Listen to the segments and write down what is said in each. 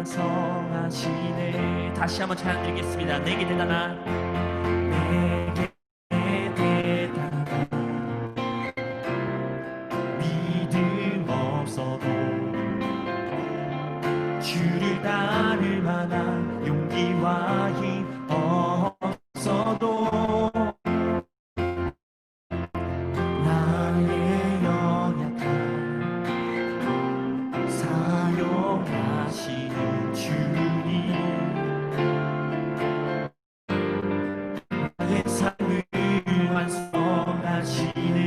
완성하시네. 다시 한번 찬양 드리겠습니다. 내게 대단한, 내게 대단한 믿음 없어도 주를 따를 만한 용기와 힘 없어도 나의 연약함 사용하시는 주님, 나의 삶을 완성하시네.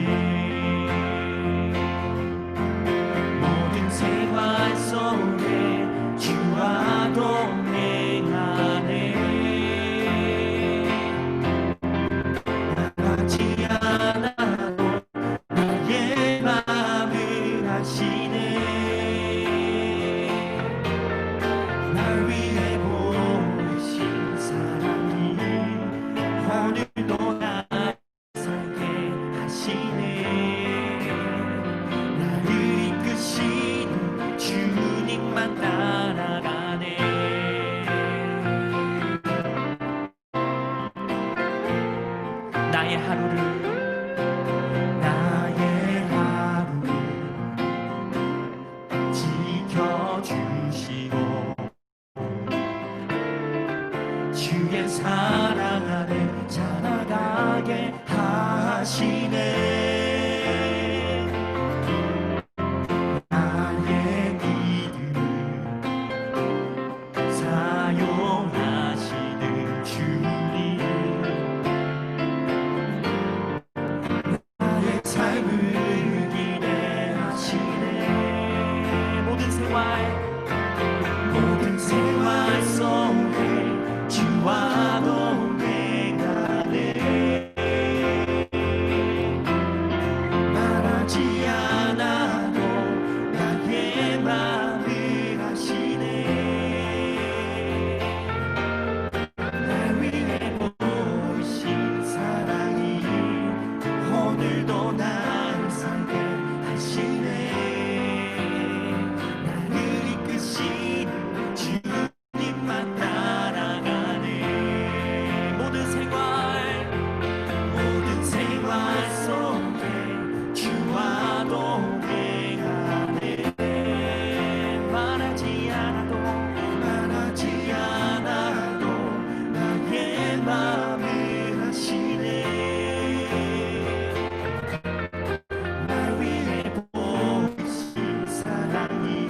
모든 생활 속에 주와 동행하네. 나가지 않아도 나의 맘을 아시네. 날 위해 보이신 사랑이 오늘도 날 살게 하시네. 나를 이끄시는 주님만 따라가네. 나의 하루를 지켜주시고 주의 사랑 안에 자라가게 하시네. 나의 믿음을 사용하시는 주님, 나의 삶을 기대하시네. 모든 생활 속에 주와 동행하네. 말하지 않아도 나의 맘을 아시네. 날 위해 보이신 사랑이 오늘도 날 살게 하시네. 나를 이끄시는 주님만 따라가네. 모든 생활 속에 주와 동행하네. 말하지 않아도 나의 맘을 아시네. 날 위해 보이신 사랑이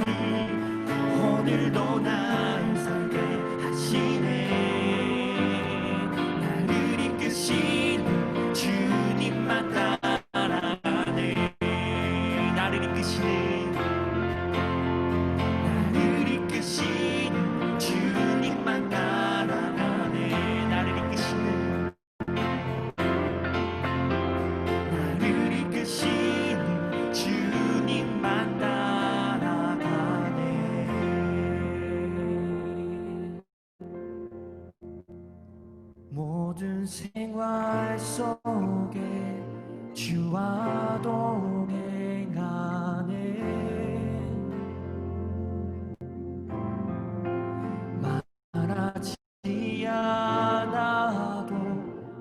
오늘도 날 살게 하시네. 나를 이끄시는 주님만 따라가네. 나를 이끄시는 주님만 따라가네. 나를 이끄시는 주님만 따라가네. 모든 생활 속에 주와 동행하네. 말하지 않아도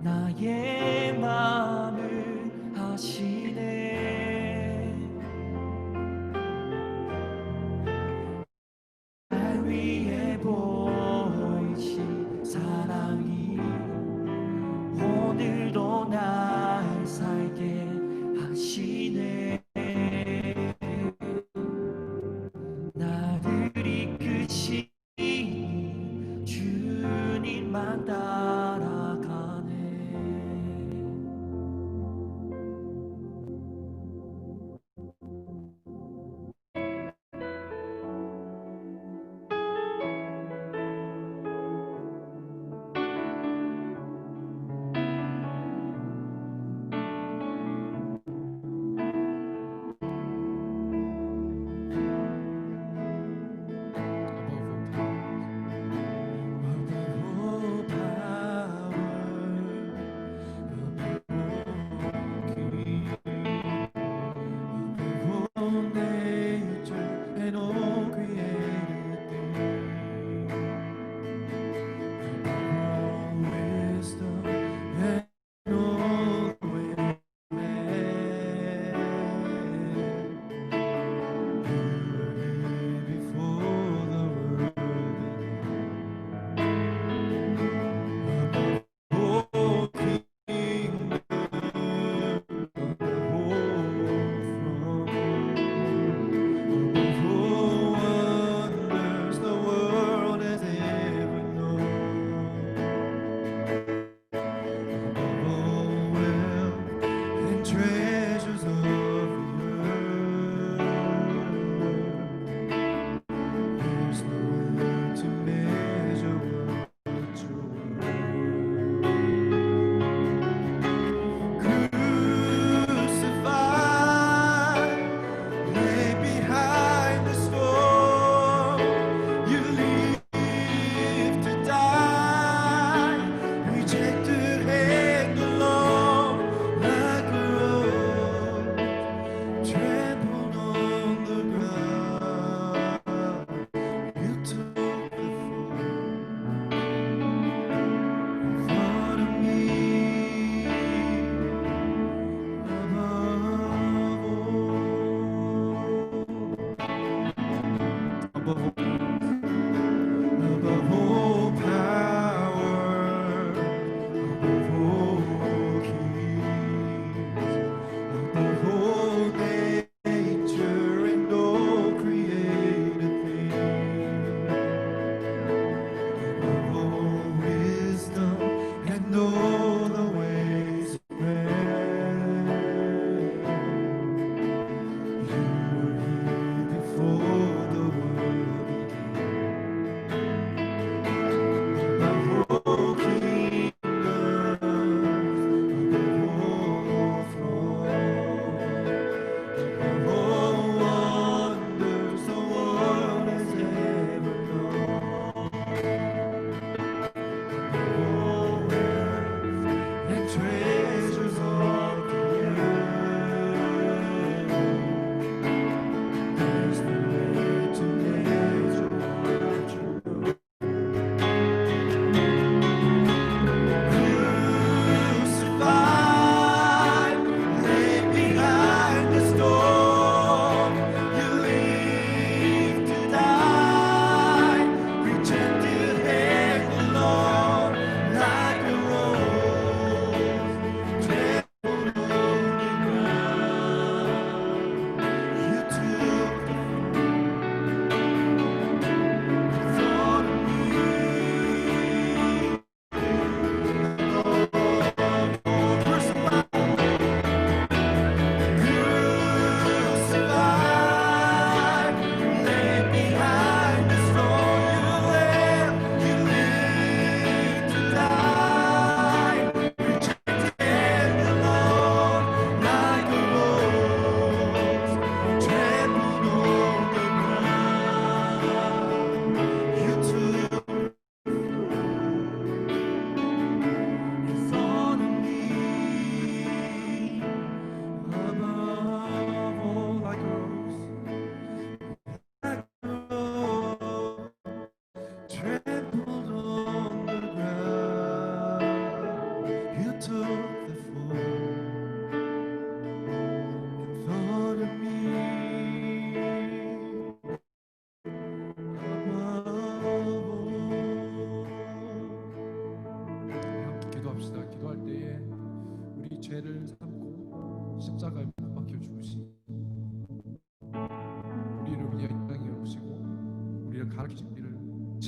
나의 맘을 아시네. 날 위해 보이신 사랑이 오늘도 나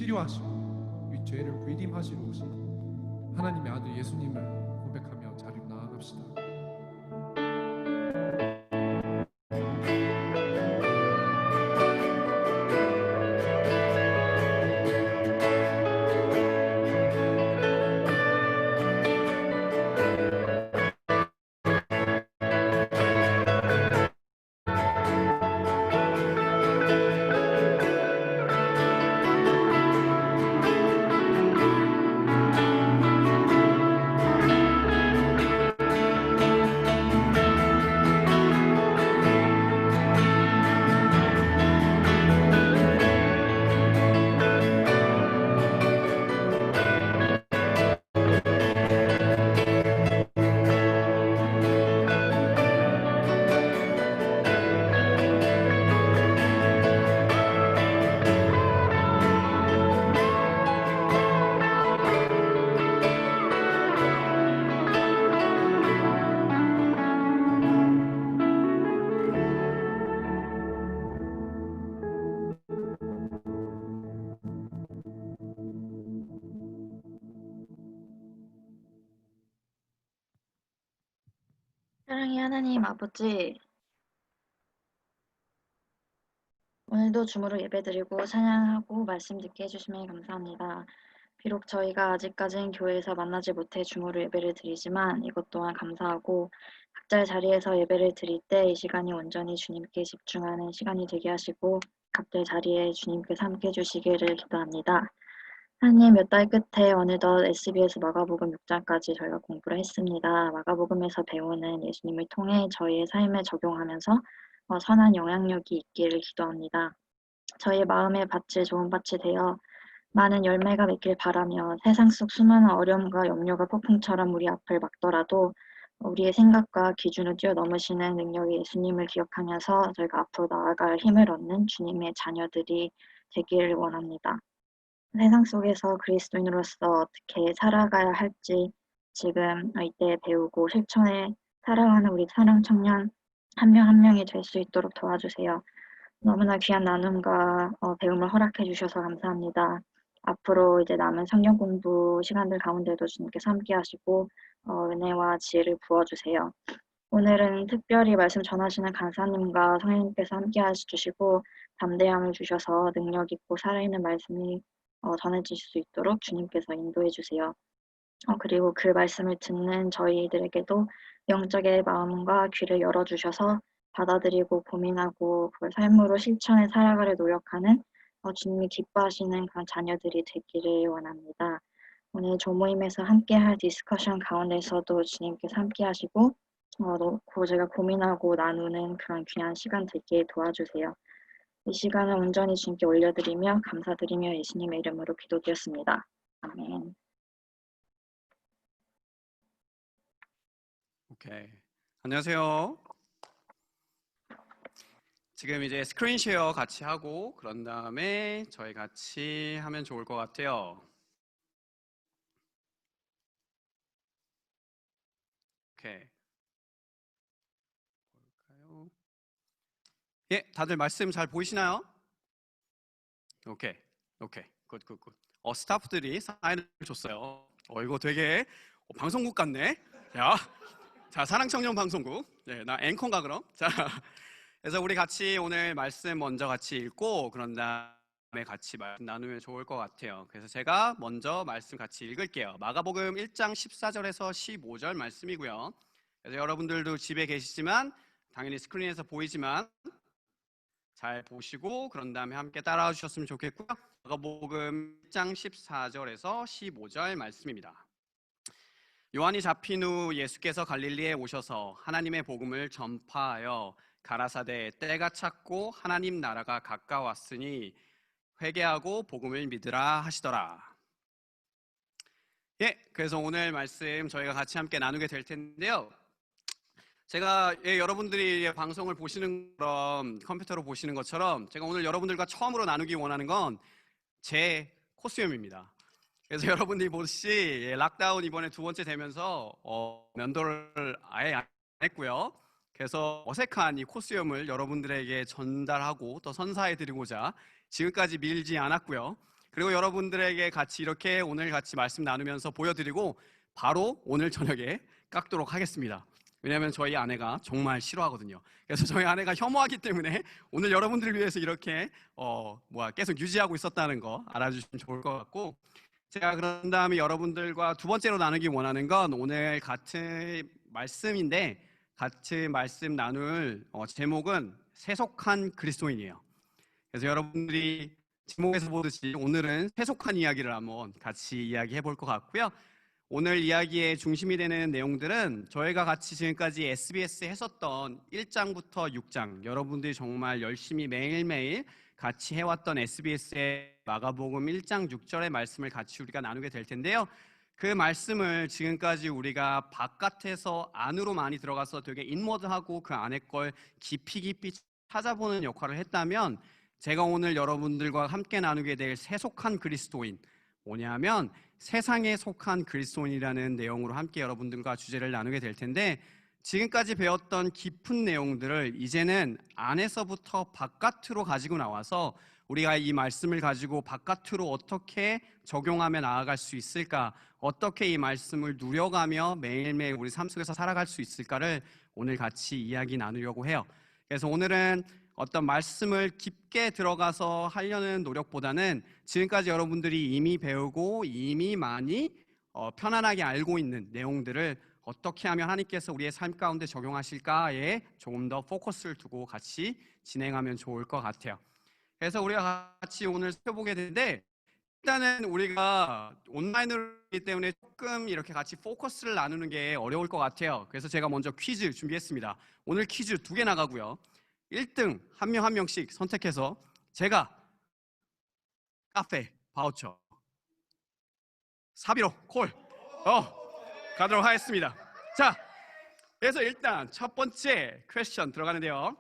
치료하시고 우리 죄를 리딤하시는 것이 하나님의 아들 예수님을 고백하며 자리로 나아갑시다. 사랑의 하나님 아버지, 오늘도 주무로 예배드리고 찬양하고 말씀 듣게 해주시면 감사합니다. 비록 저희가 아직까지는 교회에서 만나지 못해 주무로 예배를 드리지만 이것 또한 감사하고 각자의 자리에서 예배를 드릴 때 이 시간이 온전히 주님께 집중하는 시간이 되게 하시고 각자의 자리에 주님께서 함께 해주시기를 기도합니다. 하나님, 몇 달 끝에 어느덧 SBS 마가복음 6장까지 저희가 공부를 했습니다. 마가복음에서 배우는 예수님을 통해 저희의 삶에 적용하면서 선한 영향력이 있기를 기도합니다. 저희의 마음의 밭이 좋은 밭이 되어 많은 열매가 맺길 바라며 세상 속 수많은 어려움과 염려가 폭풍처럼 우리 앞을 막더라도 우리의 생각과 기준을 뛰어넘으시는 능력의 예수님을 기억하면서 저희가 앞으로 나아갈 힘을 얻는 주님의 자녀들이 되기를 원합니다. 세상 속에서 그리스도인으로서 어떻게 살아가야 할지 지금 이때 배우고 실천해 살아가는 우리 사랑 청년 한 명 한 명이 될 수 있도록 도와주세요. 너무나 귀한 나눔과 배움을 허락해 주셔서 감사합니다. 앞으로 이제 남은 성경 공부 시간들 가운데도 주님께서 함께 하시고 은혜와 지혜를 부어주세요. 오늘은 특별히 말씀 전하시는 강사님과 성령님께서 함께 해주시고 담대함을 주셔서 능력 있고 살아있는 말씀이 전해질 수 있도록 주님께서 인도해 주세요. 그리고 그 말씀을 듣는 저희들에게도 영적의 마음과 귀를 열어주셔서 받아들이고 고민하고 그걸 삶으로 실천해 살아가려 노력하는 주님이 기뻐하시는 그런 자녀들이 되기를 원합니다. 오늘 조모임에서 함께할 디스커션 가운데서도 주님께서 함께 하시고 제가 고민하고 나누는 그런 귀한 시간 되게 도와주세요. 이 시간을 온전히 주님께 올려드리며 감사드리며 예수님의 이름으로 기도드렸습니다. 아멘. 오케이. 안녕하세요. 지금 이제 스크린 쉐어 같이 하고 그런 다음에 저희 같이 하면 좋을 것 같아요. 오케이. 볼까요? 예, 다들 말씀 잘 보이시나요? 오케이. 굿. 스타프들이 사인을 줬어요. 이거 되게 방송국 같네. 자, 사랑청년 방송국. 네, 나 앵커인가 그럼? 자, 그래서 우리 같이 오늘 말씀 먼저 같이 읽고 그런 다음에 같이 말씀 나누면 좋을 것 같아요. 그래서 제가 먼저 말씀 같이 읽을게요. 마가복음 1장 14절에서 15절 말씀이고요. 그래서 여러분들도 집에 계시지만 당연히 스크린에서 보이지만 잘 보시고 그런 다음에 함께 따라와 주셨으면 좋겠고요. 마가복음 1장 14절에서 15절 말씀입니다. 요한이 잡힌 후 예수께서 갈릴리에 오셔서 하나님의 복음을 전파하여 가라사대 때가 찼고 하나님 나라가 가까웠으니 회개하고 복음을 믿으라 하시더라. 그래서 오늘 말씀 저희가 같이 함께 나누게 될 텐데요. 제가 여러분들이 방송을 보시는 것처럼 컴퓨터로 보시는 것처럼 제가 오늘 여러분들과 처음으로 나누기 원하는 건 제 코스튬입니다. 그래서 여러분들이 보시 락다운 이번에 두 번째 되면서 면도를 아예 안 했고요. 그래서 어색한 이 코스튬을 여러분들에게 전달하고 또 선사해드리고자 지금까지 밀지 않았고요. 그리고 여러분들에게 같이 이렇게 오늘 같이 말씀 나누면서 보여드리고 바로 오늘 저녁에 깎도록 하겠습니다. 왜냐하면 저희 아내가 정말 싫어하거든요. 그래서 저희 아내가 혐오하기 때문에 오늘 여러분들을 위해서 이렇게 계속 유지하고 있었다는 거 알아주시면 좋을 것 같고, 제가 그런 다음에 여러분들과 두 번째로 나누기 원하는 건 오늘 같은 말씀인데 같이 말씀 나눌 제목은 세속한 그리스도인이에요. 그래서 여러분들이 제목에서 보듯이 오늘은 세속한 이야기를 한번 같이 이야기해 볼 것 같고요. 오늘 이야기의 중심이 되는 내용들은 저희가 같이 지금까지 SBS에 했었던 1장부터 6장, 여러분들이 정말 열심히 매일매일 같이 해왔던 SBS의 마가복음 1장 6절의 말씀을 같이 우리가 나누게 될 텐데요. 그 말씀을 지금까지 우리가 바깥에서 안으로 많이 들어가서 되게 인워드하고 그 안에 걸 깊이 찾아보는 역할을 했다면, 제가 오늘 여러분들과 함께 나누게 될 세속한 그리스도인, 뭐냐면 세상에 속한 그리스도인이라는 내용으로 함께 여러분들과 주제를 나누게 될 텐데, 지금까지 배웠던 깊은 내용들을 이제는 안에서부터 바깥으로 가지고 나와서 우리가 이 말씀을 가지고 바깥으로 어떻게 적용하며 나아갈 수 있을까, 어떻게 이 말씀을 누려가며 매일매일 우리 삶 속에서 살아갈 수 있을까를 오늘 같이 이야기 나누려고 해요. 그래서 오늘은 어떤 말씀을 깊게 들어가서 하려는 노력보다는 지금까지 여러분들이 이미 배우고 이미 많이 편안하게 알고 있는 내용들을 어떻게 하면 하나님께서 우리의 삶 가운데 적용하실까에 조금 더 포커스를 두고 같이 진행하면 좋을 것 같아요. 그래서 우리가 같이 오늘 살펴보게 되는데, 일단은 우리가 온라인으로기 때문에 조금 이렇게 같이 포커스를 나누는 게 어려울 것 같아요. 그래서 제가 먼저 퀴즈 준비했습니다. 오늘 퀴즈 2개 나가고요. 1등 한 명 한 명씩 선택해서 제가 카페 바우처 사비로 콜 가도록 하겠습니다. 자, 그래서 일단 첫 번째 퀘스천 들어가는데요.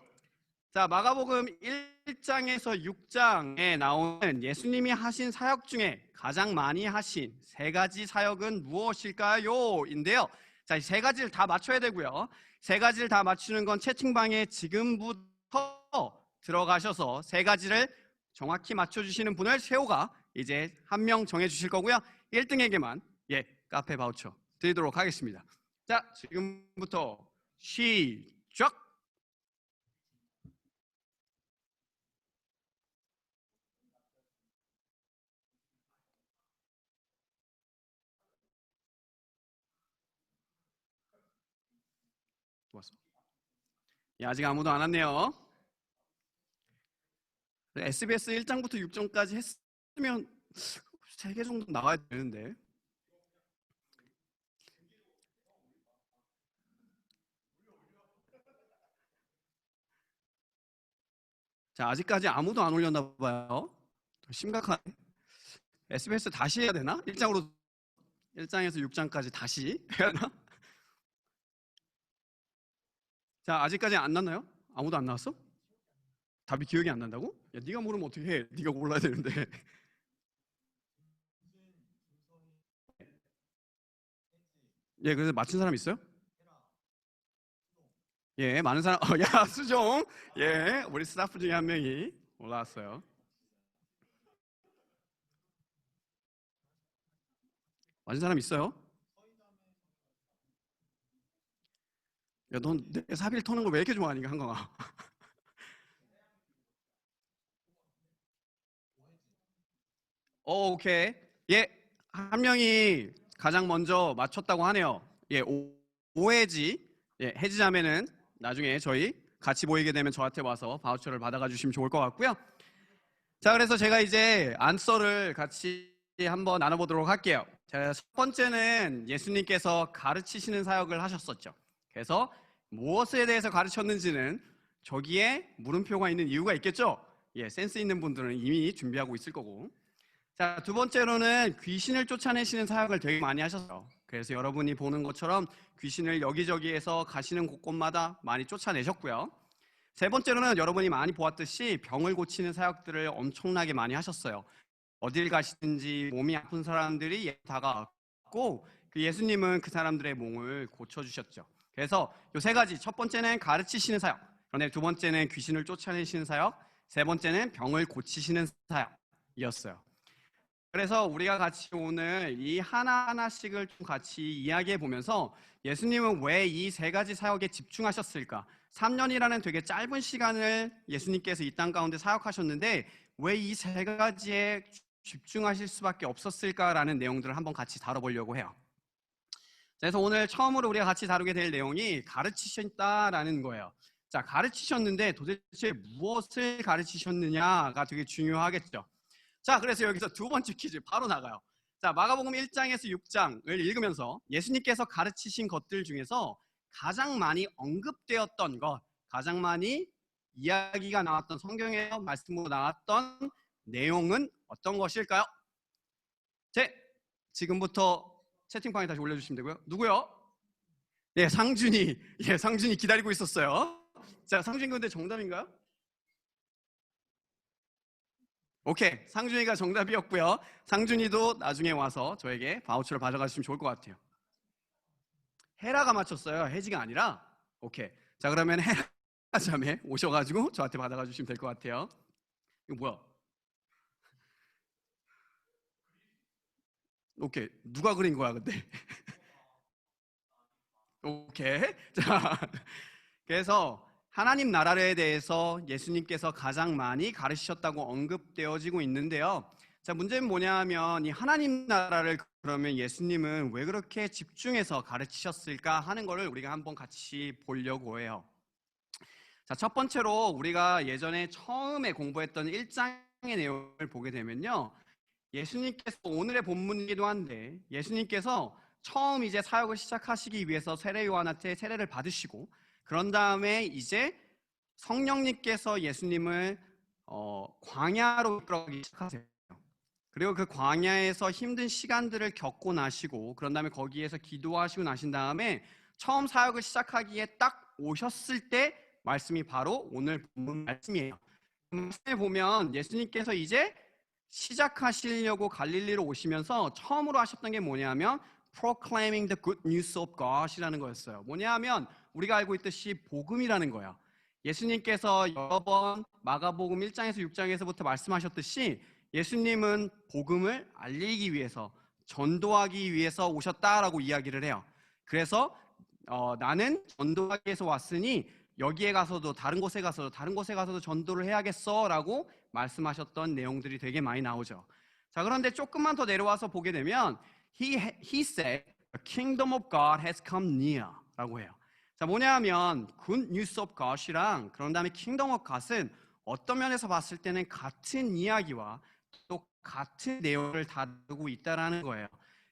자, 마가복음 1장에서 6장에 나오는 예수님이 하신 사역 중에 가장 많이 하신 세 가지 사역은 무엇일까요? 인데요. 자, 이 세 가지를 다 맞춰야 되고요. 세 가지를 다 맞추는 건 채팅방에 지금부터 들어가셔서 세 가지를 정확히 맞춰주시는 분을 세호가 이제 한 명 정해주실 거고요. 1등에게만 카페 바우처 드리도록 하겠습니다. 자, 지금부터 시작! 좋았어. 아직 아무도 안 왔네요. SBS 1장부터 6장까지 했으면 3개 정도 나와야 되는데. 자, 아직까지 아무도 안 올렸나 봐요. 심각하네. SBS 다시 해야 되나? 1장에서 6장까지 다시 해야 되나? 자, 아직까지 안 났나요? 아무도 안 나왔어? 답이 기억이 안 난다고? 야, 네가 모르면 어떻게 해? 네가 몰라야 되는데. 그래서 맞힌 사람 있어요? 많은 사람. 야, 수종. 우리 스타프 중에 한 명이 올라왔어요. 맞은 사람 있어요? 야, 넌 내 사비를 터는 걸 왜 이렇게 좋아하니, 한강아? 오케이. 한 명이 가장 먼저 맞췄다고 하네요. 오해지. 해지자매는 나중에 저희 같이 모이게 되면 저한테 와서 바우처를 받아가 주시면 좋을 것 같고요. 자, 그래서 제가 이제 안서를 같이 한번 나눠보도록 할게요. 자, 첫 번째는 예수님께서 가르치시는 사역을 하셨었죠. 그래서 무엇에 대해서 가르쳤는지는 저기에 물음표가 있는 이유가 있겠죠? 센스 있는 분들은 이미 준비하고 있을 거고. 자, 두 번째로는 귀신을 쫓아내시는 사역을 되게 많이 하셨어요. 그래서 여러분이 보는 것처럼 귀신을 여기저기에서 가시는 곳곳마다 많이 쫓아내셨고요. 세 번째로는 여러분이 많이 보았듯이 병을 고치는 사역들을 엄청나게 많이 하셨어요. 어딜 가시든지 몸이 아픈 사람들이 다가왔고 그 예수님은 그 사람들의 몸을 고쳐주셨죠. 그래서 이 세 가지, 첫 번째는 가르치시는 사역, 그런데 두 번째는 귀신을 쫓아내시는 사역, 세 번째는 병을 고치시는 사역이었어요. 그래서 우리가 같이 오늘 이 하나하나씩을 좀 같이 이야기해 보면서 예수님은 왜 이 세 가지 사역에 집중하셨을까? 3년이라는 되게 짧은 시간을 예수님께서 이 땅 가운데 사역하셨는데 왜 이 세 가지에 집중하실 수밖에 없었을까라는 내용들을 한번 같이 다뤄보려고 해요. 그래서 오늘 처음으로 우리가 같이 다루게 될 내용이 가르치셨다라는 거예요. 자, 가르치셨는데 도대체 무엇을 가르치셨느냐가 되게 중요하겠죠. 자, 그래서 여기서 두 번째 퀴즈 바로 나가요. 자, 마가복음 1장에서 6장을 읽으면서 예수님께서 가르치신 것들 중에서 가장 많이 언급되었던 것, 가장 많이 이야기가 나왔던, 성경에서 말씀으로 나왔던 내용은 어떤 것일까요? 지금부터 채팅방에 다시 올려주시면 되고요. 누구요? 네, 상준이. 예, 상준이 기다리고 있었어요. 자, 상준이 근데 정답인가요? 오케이, 상준이가 정답이었고요. 상준이도 나중에 와서 저에게 바우처를 가져가시면 좋을 것 같아요. 헤라가 맞췄어요. 혜지가 아니라. 오케이. 자, 그러면 헤라 자매 오셔가지고 저한테 받아가 주시면 될 것 같아요. 이거 뭐야? 오케이. 누가 그린 거야, 근데? 오케이. 자, 그래서 하나님 나라에 대해서 예수님께서 가장 많이 가르치셨다고 언급되어지고 있는데요. 자, 문제는 뭐냐면 이 하나님 나라를 그러면 예수님은 왜 그렇게 집중해서 가르치셨을까 하는 거를 우리가 한번 같이 보려고 해요. 자, 첫 번째로 우리가 예전에 처음에 공부했던 1장의 내용을 보게 되면요. 예수님께서 오늘의 본문이기도 한데 예수님께서 처음 이제 사역을 시작하시기 위해서 세례 요한한테 세례를 받으시고 그런 다음에 이제 성령님께서 예수님을 광야로 이끌어가기 시작하세요. 그리고 그 광야에서 힘든 시간들을 겪고 나시고 그런 다음에 거기에서 기도하시고 나신 다음에 처음 사역을 시작하기에 딱 오셨을 때 말씀이 바로 오늘 본문 말씀이에요. 말씀에 보면 예수님께서 이제 시작하시려고 갈릴리로 오시면서 처음으로 하셨던 게 뭐냐면 proclaiming the good news of God이라는 거였어요. 뭐냐면 우리가 알고 있듯이 복음이라는 거예요. 예수님께서 여러 번 마가복음 1장에서 6장에서부터 말씀하셨듯이 예수님은 복음을 알리기 위해서 전도하기 위해서 오셨다라고 이야기를 해요. 그래서 나는 전도하기 위해서 왔으니 여기에 가서도 다른 곳에 가서도 전도를 해야겠어라고 말씀하셨던 내용들이 되게 많이 나오죠. 자, 그런데 조금만 더 내려와서 보게 되면 He said, the kingdom of God has come near라고 해요. 자, 뭐냐면 good news of God이랑 그런 다음에 kingdom of God은 어떤 면에서 봤을 때는 같은 이야기와 또 같은 내용을 다루고 있다라는 거예요.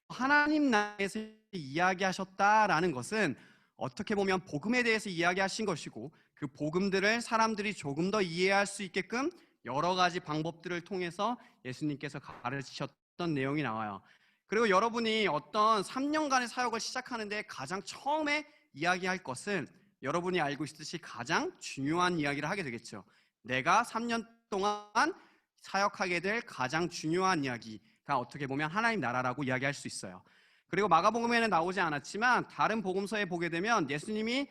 하나님 나라에서 이야기하셨다라는 것은 어떻게 보면 복음에 대해서 이야기하신 것이고 그 복음들을 사람들이 조금 더 이해할 수 있게끔 여러 가지 방법들을 통해서 예수님께서 가르치셨던 내용이 나와요. 그리고 여러분이 어떤 3년간의 사역을 시작하는데 가장 처음에 이야기할 것은 여러분이 알고 있듯이 가장 중요한 이야기를 하게 되겠죠. 내가 3년 동안 사역하게 될 가장 중요한 이야기가 어떻게 보면 하나님 나라라고 이야기할 수 있어요. 그리고 마가복음에는 나오지 않았지만 다른 복음서에 보게 되면 예수님이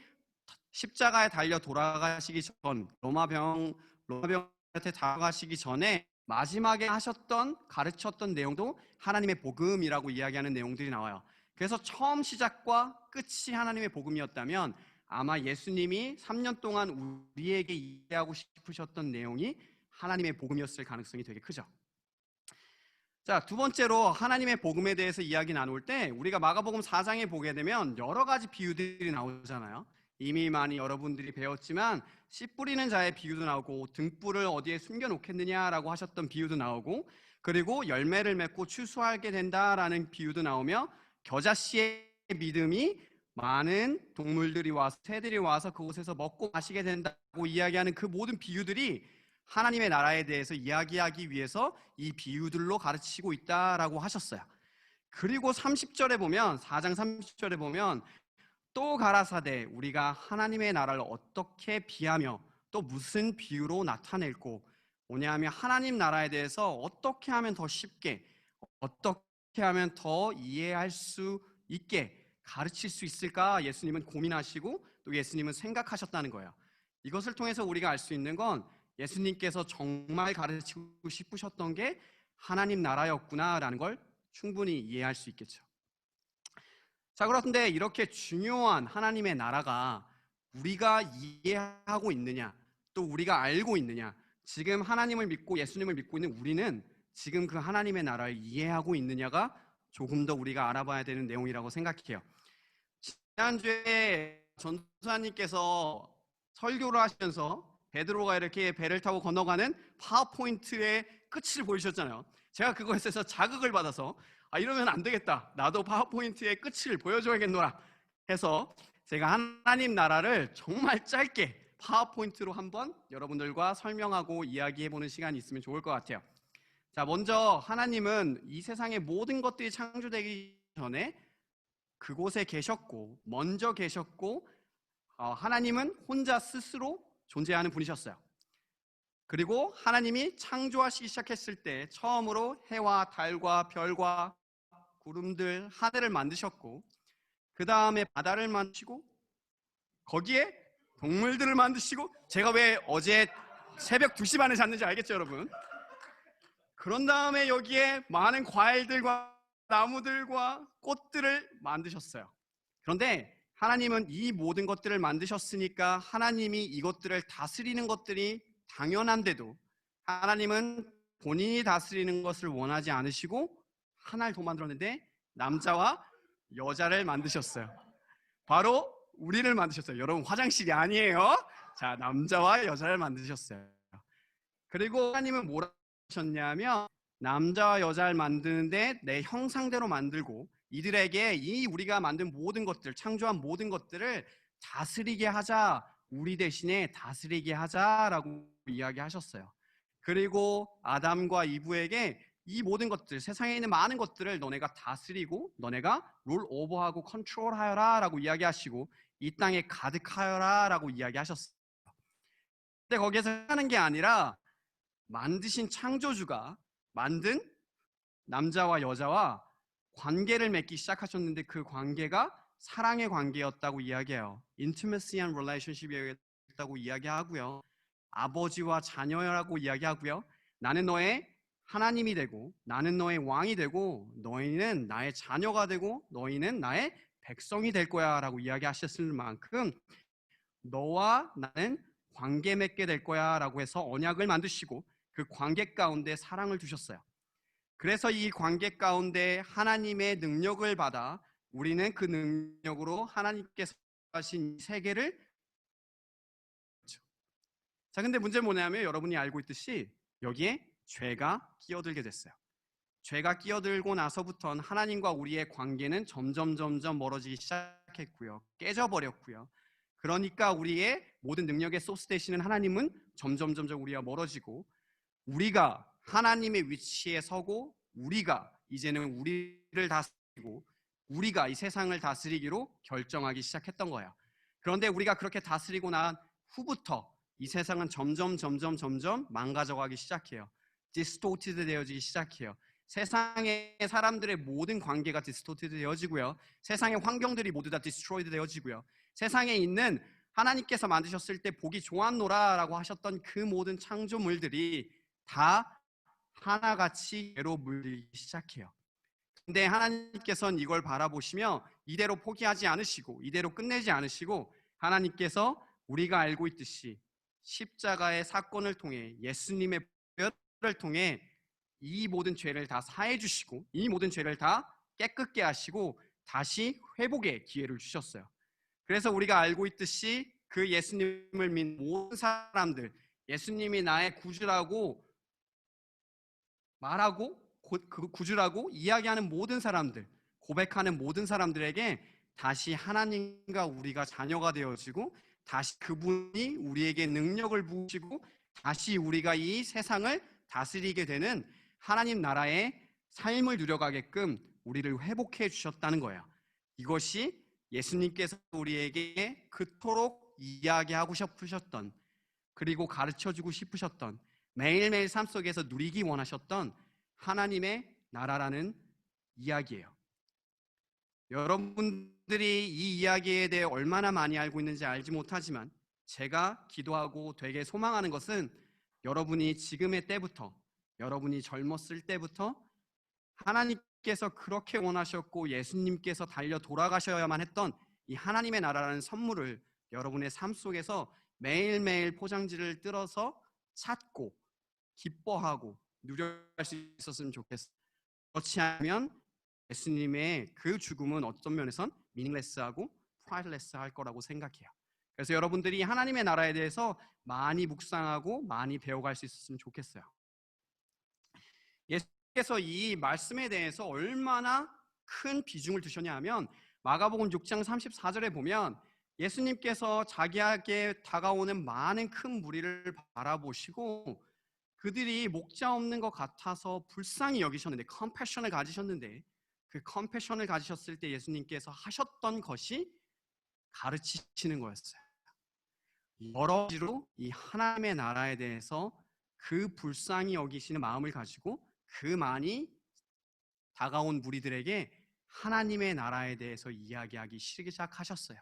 십자가에 달려 돌아가시기 전 로마병한테 다가가시기 전에 마지막에 가르쳤던 내용도 하나님의 복음이라고 이야기하는 내용들이 나와요. 그래서 처음 시작과 끝이 하나님의 복음이었다면 아마 예수님이 3년 동안 우리에게 이해하고 싶으셨던 내용이 하나님의 복음이었을 가능성이 되게 크죠. 자, 두 번째로 하나님의 복음에 대해서 이야기 나눌 때 우리가 마가복음 4장에 보게 되면 여러 가지 비유들이 나오잖아요. 이미 많이 여러분들이 배웠지만 씨 뿌리는 자의 비유도 나오고 등불을 어디에 숨겨놓겠느냐라고 하셨던 비유도 나오고 그리고 열매를 맺고 추수하게 된다라는 비유도 나오며 겨자씨의 믿음이 많은 동물들이 와서 새들이 와서 그곳에서 먹고 마시게 된다고 이야기하는 그 모든 비유들이 하나님의 나라에 대해서 이야기하기 위해서 이 비유들로 가르치고 있다라고 하셨어요. 그리고 30절에 보면 4장 30절에 보면 또 가라사대 우리가 하나님의 나라를 어떻게 비하며 또 무슨 비유로 나타낼고 뭐냐면 하나님 나라에 대해서 어떻게 하면 더 쉽게 어떻게 하면 더 이해할 수 있게 가르칠 수 있을까 예수님은 고민하시고 또 예수님은 생각하셨다는 거예요. 이것을 통해서 우리가 알 수 있는 건 예수님께서 정말 가르치고 싶으셨던 게 하나님 나라였구나라는 걸 충분히 이해할 수 있겠죠. 자, 그런데 이렇게 중요한 하나님의 나라가 우리가 이해하고 있느냐, 또 우리가 알고 있느냐, 지금 하나님을 믿고 예수님을 믿고 있는 우리는 지금 그 하나님의 나라를 이해하고 있느냐가 조금 더 우리가 알아봐야 되는 내용이라고 생각해요. 지난주에 전도사님께서 설교를 하시면서 베드로가 이렇게 배를 타고 건너가는 파워포인트의 끝을 보여주셨잖아요. 제가 그것에서 자극을 받아서 이러면 안 되겠다, 나도 파워포인트의 끝을 보여줘야겠노라 해서 제가 하나님 나라를 정말 짧게 파워포인트로 한번 여러분들과 설명하고 이야기해보는 시간이 있으면 좋을 것 같아요. 자, 먼저 하나님은 이 세상의 모든 것들이 창조되기 전에 그곳에 계셨고, 먼저 계셨고, 하나님은 혼자 스스로 존재하는 분이셨어요. 그리고 하나님이 창조하시기 시작했을 때 처음으로 해와 달과 별과 구름들, 하늘을 만드셨고, 그 다음에 바다를 만드시고, 거기에 동물들을 만드시고, 제가 왜 어제 새벽 2시 반에 잤는지 알겠죠, 여러분? 그런 다음에 여기에 많은 과일들과 나무들과 꽃들을 만드셨어요. 그런데 하나님은 이 모든 것들을 만드셨으니까 하나님이 이것들을 다스리는 것들이 당연한데도 하나님은 본인이 다스리는 것을 원하지 않으시고 하나를 더 만들었는데 남자와 여자를 만드셨어요. 바로 우리를 만드셨어요. 여러분, 화장실이 아니에요. 자, 남자와 여자를 만드셨어요. 그리고 하나님은 뭐라고 하셨냐면 남자와 여자를 만드는데 내 형상대로 만들고 이들에게 이 우리가 만든 모든 것들, 창조한 모든 것들을 다스리게 하자, 우리 대신에 다스리게 하자라고 이야기하셨어요. 그리고 아담과 이브에게 이 모든 것들, 세상에 있는 많은 것들을 너네가 다스리고 너네가 룰 오버하고 컨트롤하여라 라고 이야기하시고 이 땅에 가득하여라 라고 이야기하셨어요. 근데 거기에서 하는 게 아니라 만드신 창조주가 만든 남자와 여자와 관계를 맺기 시작하셨는데 그 관계가 사랑의 관계였다고 이야기해요. Intimacy and relationship이었다고 이야기하고요. 아버지와 자녀라고 이야기하고요. 나는 너의 하나님이 되고 나는 너의 왕이 되고 너희는 나의 자녀가 되고 너희는 나의 백성이 될 거야 라고 이야기하셨을 만큼 너와 나는 관계 맺게 될 거야 라고 해서 언약을 만드시고 그 관계 가운데 사랑을 두셨어요. 그래서 이 관계 가운데 하나님의 능력을 받아 우리는 그 능력으로 하나님께서 하신 세계를 자, 근데 문제는 뭐냐면 여러분이 알고 있듯이 여기에 죄가 끼어들게 됐어요. 죄가 끼어들고 나서부터는 하나님과 우리의 관계는 점점 멀어지기 시작했고요. 깨져버렸고요. 그러니까 우리의 모든 능력의 소스 되시는 하나님은 점점 우리와 멀어지고 우리가 하나님의 위치에 서고 우리가 이제는 우리를 다스리고 우리가 이 세상을 다스리기로 결정하기 시작했던 거예요. 그런데 우리가 그렇게 다스리고 난 후부터 이 세상은 점점 망가져가기 시작해요. 디스토티드 되어지기 시작해요. 세상의 사람들의 모든 관계가 디스토티드 되어지고요. 세상의 환경들이 모두 다 디스트로이드 되어지고요. 세상에 있는 하나님께서 만드셨을 때 보기 좋았노라 라고 하셨던 그 모든 창조물들이 다 하나같이 죄로 물리기 시작해요. 근데 하나님께서는 이걸 바라보시며 이대로 포기하지 않으시고 이대로 끝내지 않으시고 하나님께서 우리가 알고 있듯이 십자가의 사건을 통해 예수님의 보혈을 통해 이 모든 죄를 다 사해 주시고 이 모든 죄를 다 깨끗게 하시고 다시 회복의 기회를 주셨어요. 그래서 우리가 알고 있듯이 그 예수님을 믿는 모든 사람들, 예수님이 나의 구주라고 말하고 그 구주라고 이야기하는 모든 사람들, 고백하는 모든 사람들에게 다시 하나님과 우리가 자녀가 되어지고 다시 그분이 우리에게 능력을 부으시고 다시 우리가 이 세상을 다스리게 되는 하나님 나라의 삶을 누려가게끔 우리를 회복해 주셨다는 거예요. 이것이 예수님께서 우리에게 그토록 이야기하고 싶으셨던 그리고 가르쳐주고 싶으셨던 매일매일 삶 속에서 누리기 원하셨던 하나님의 나라라는 이야기예요. 여러분들이 이 이야기에 대해 얼마나 많이 알고 있는지 알지 못하지만 제가 기도하고 되게 소망하는 것은 여러분이 지금의 때부터 여러분이 젊었을 때부터 하나님께서 그렇게 원하셨고 예수님께서 달려 돌아가셔야만 했던 이 하나님의 나라라는 선물을 여러분의 삶 속에서 매일매일 포장지를 뜯어서 찾고 기뻐하고 누려갈 수 있었으면 좋겠어요. 그렇지 않으면 예수님의 그 죽음은 어떤 면에선 미닝레스하고 프라이드레스할 거라고 생각해요. 그래서 여러분들이 하나님의 나라에 대해서 많이 묵상하고 많이 배워갈 수 있었으면 좋겠어요. 예수께서 이 말씀에 대해서 얼마나 큰 비중을 두셨냐 하면 마가복음 6장 34절에 보면 예수님께서 자기에게 다가오는 많은 큰 무리를 바라보시고 그들이 목자 없는 것 같아서 불쌍히 여기셨는데 컴패션을 가지셨는데 그 컴패션을 가지셨을 때 예수님께서 하셨던 것이 가르치시는 거였어요. 여러 가지로 이 하나님의 나라에 대해서 그 불쌍히 여기시는 마음을 가지고 그 많이 다가온 무리들에게 하나님의 나라에 대해서 이야기하기 시작하셨어요.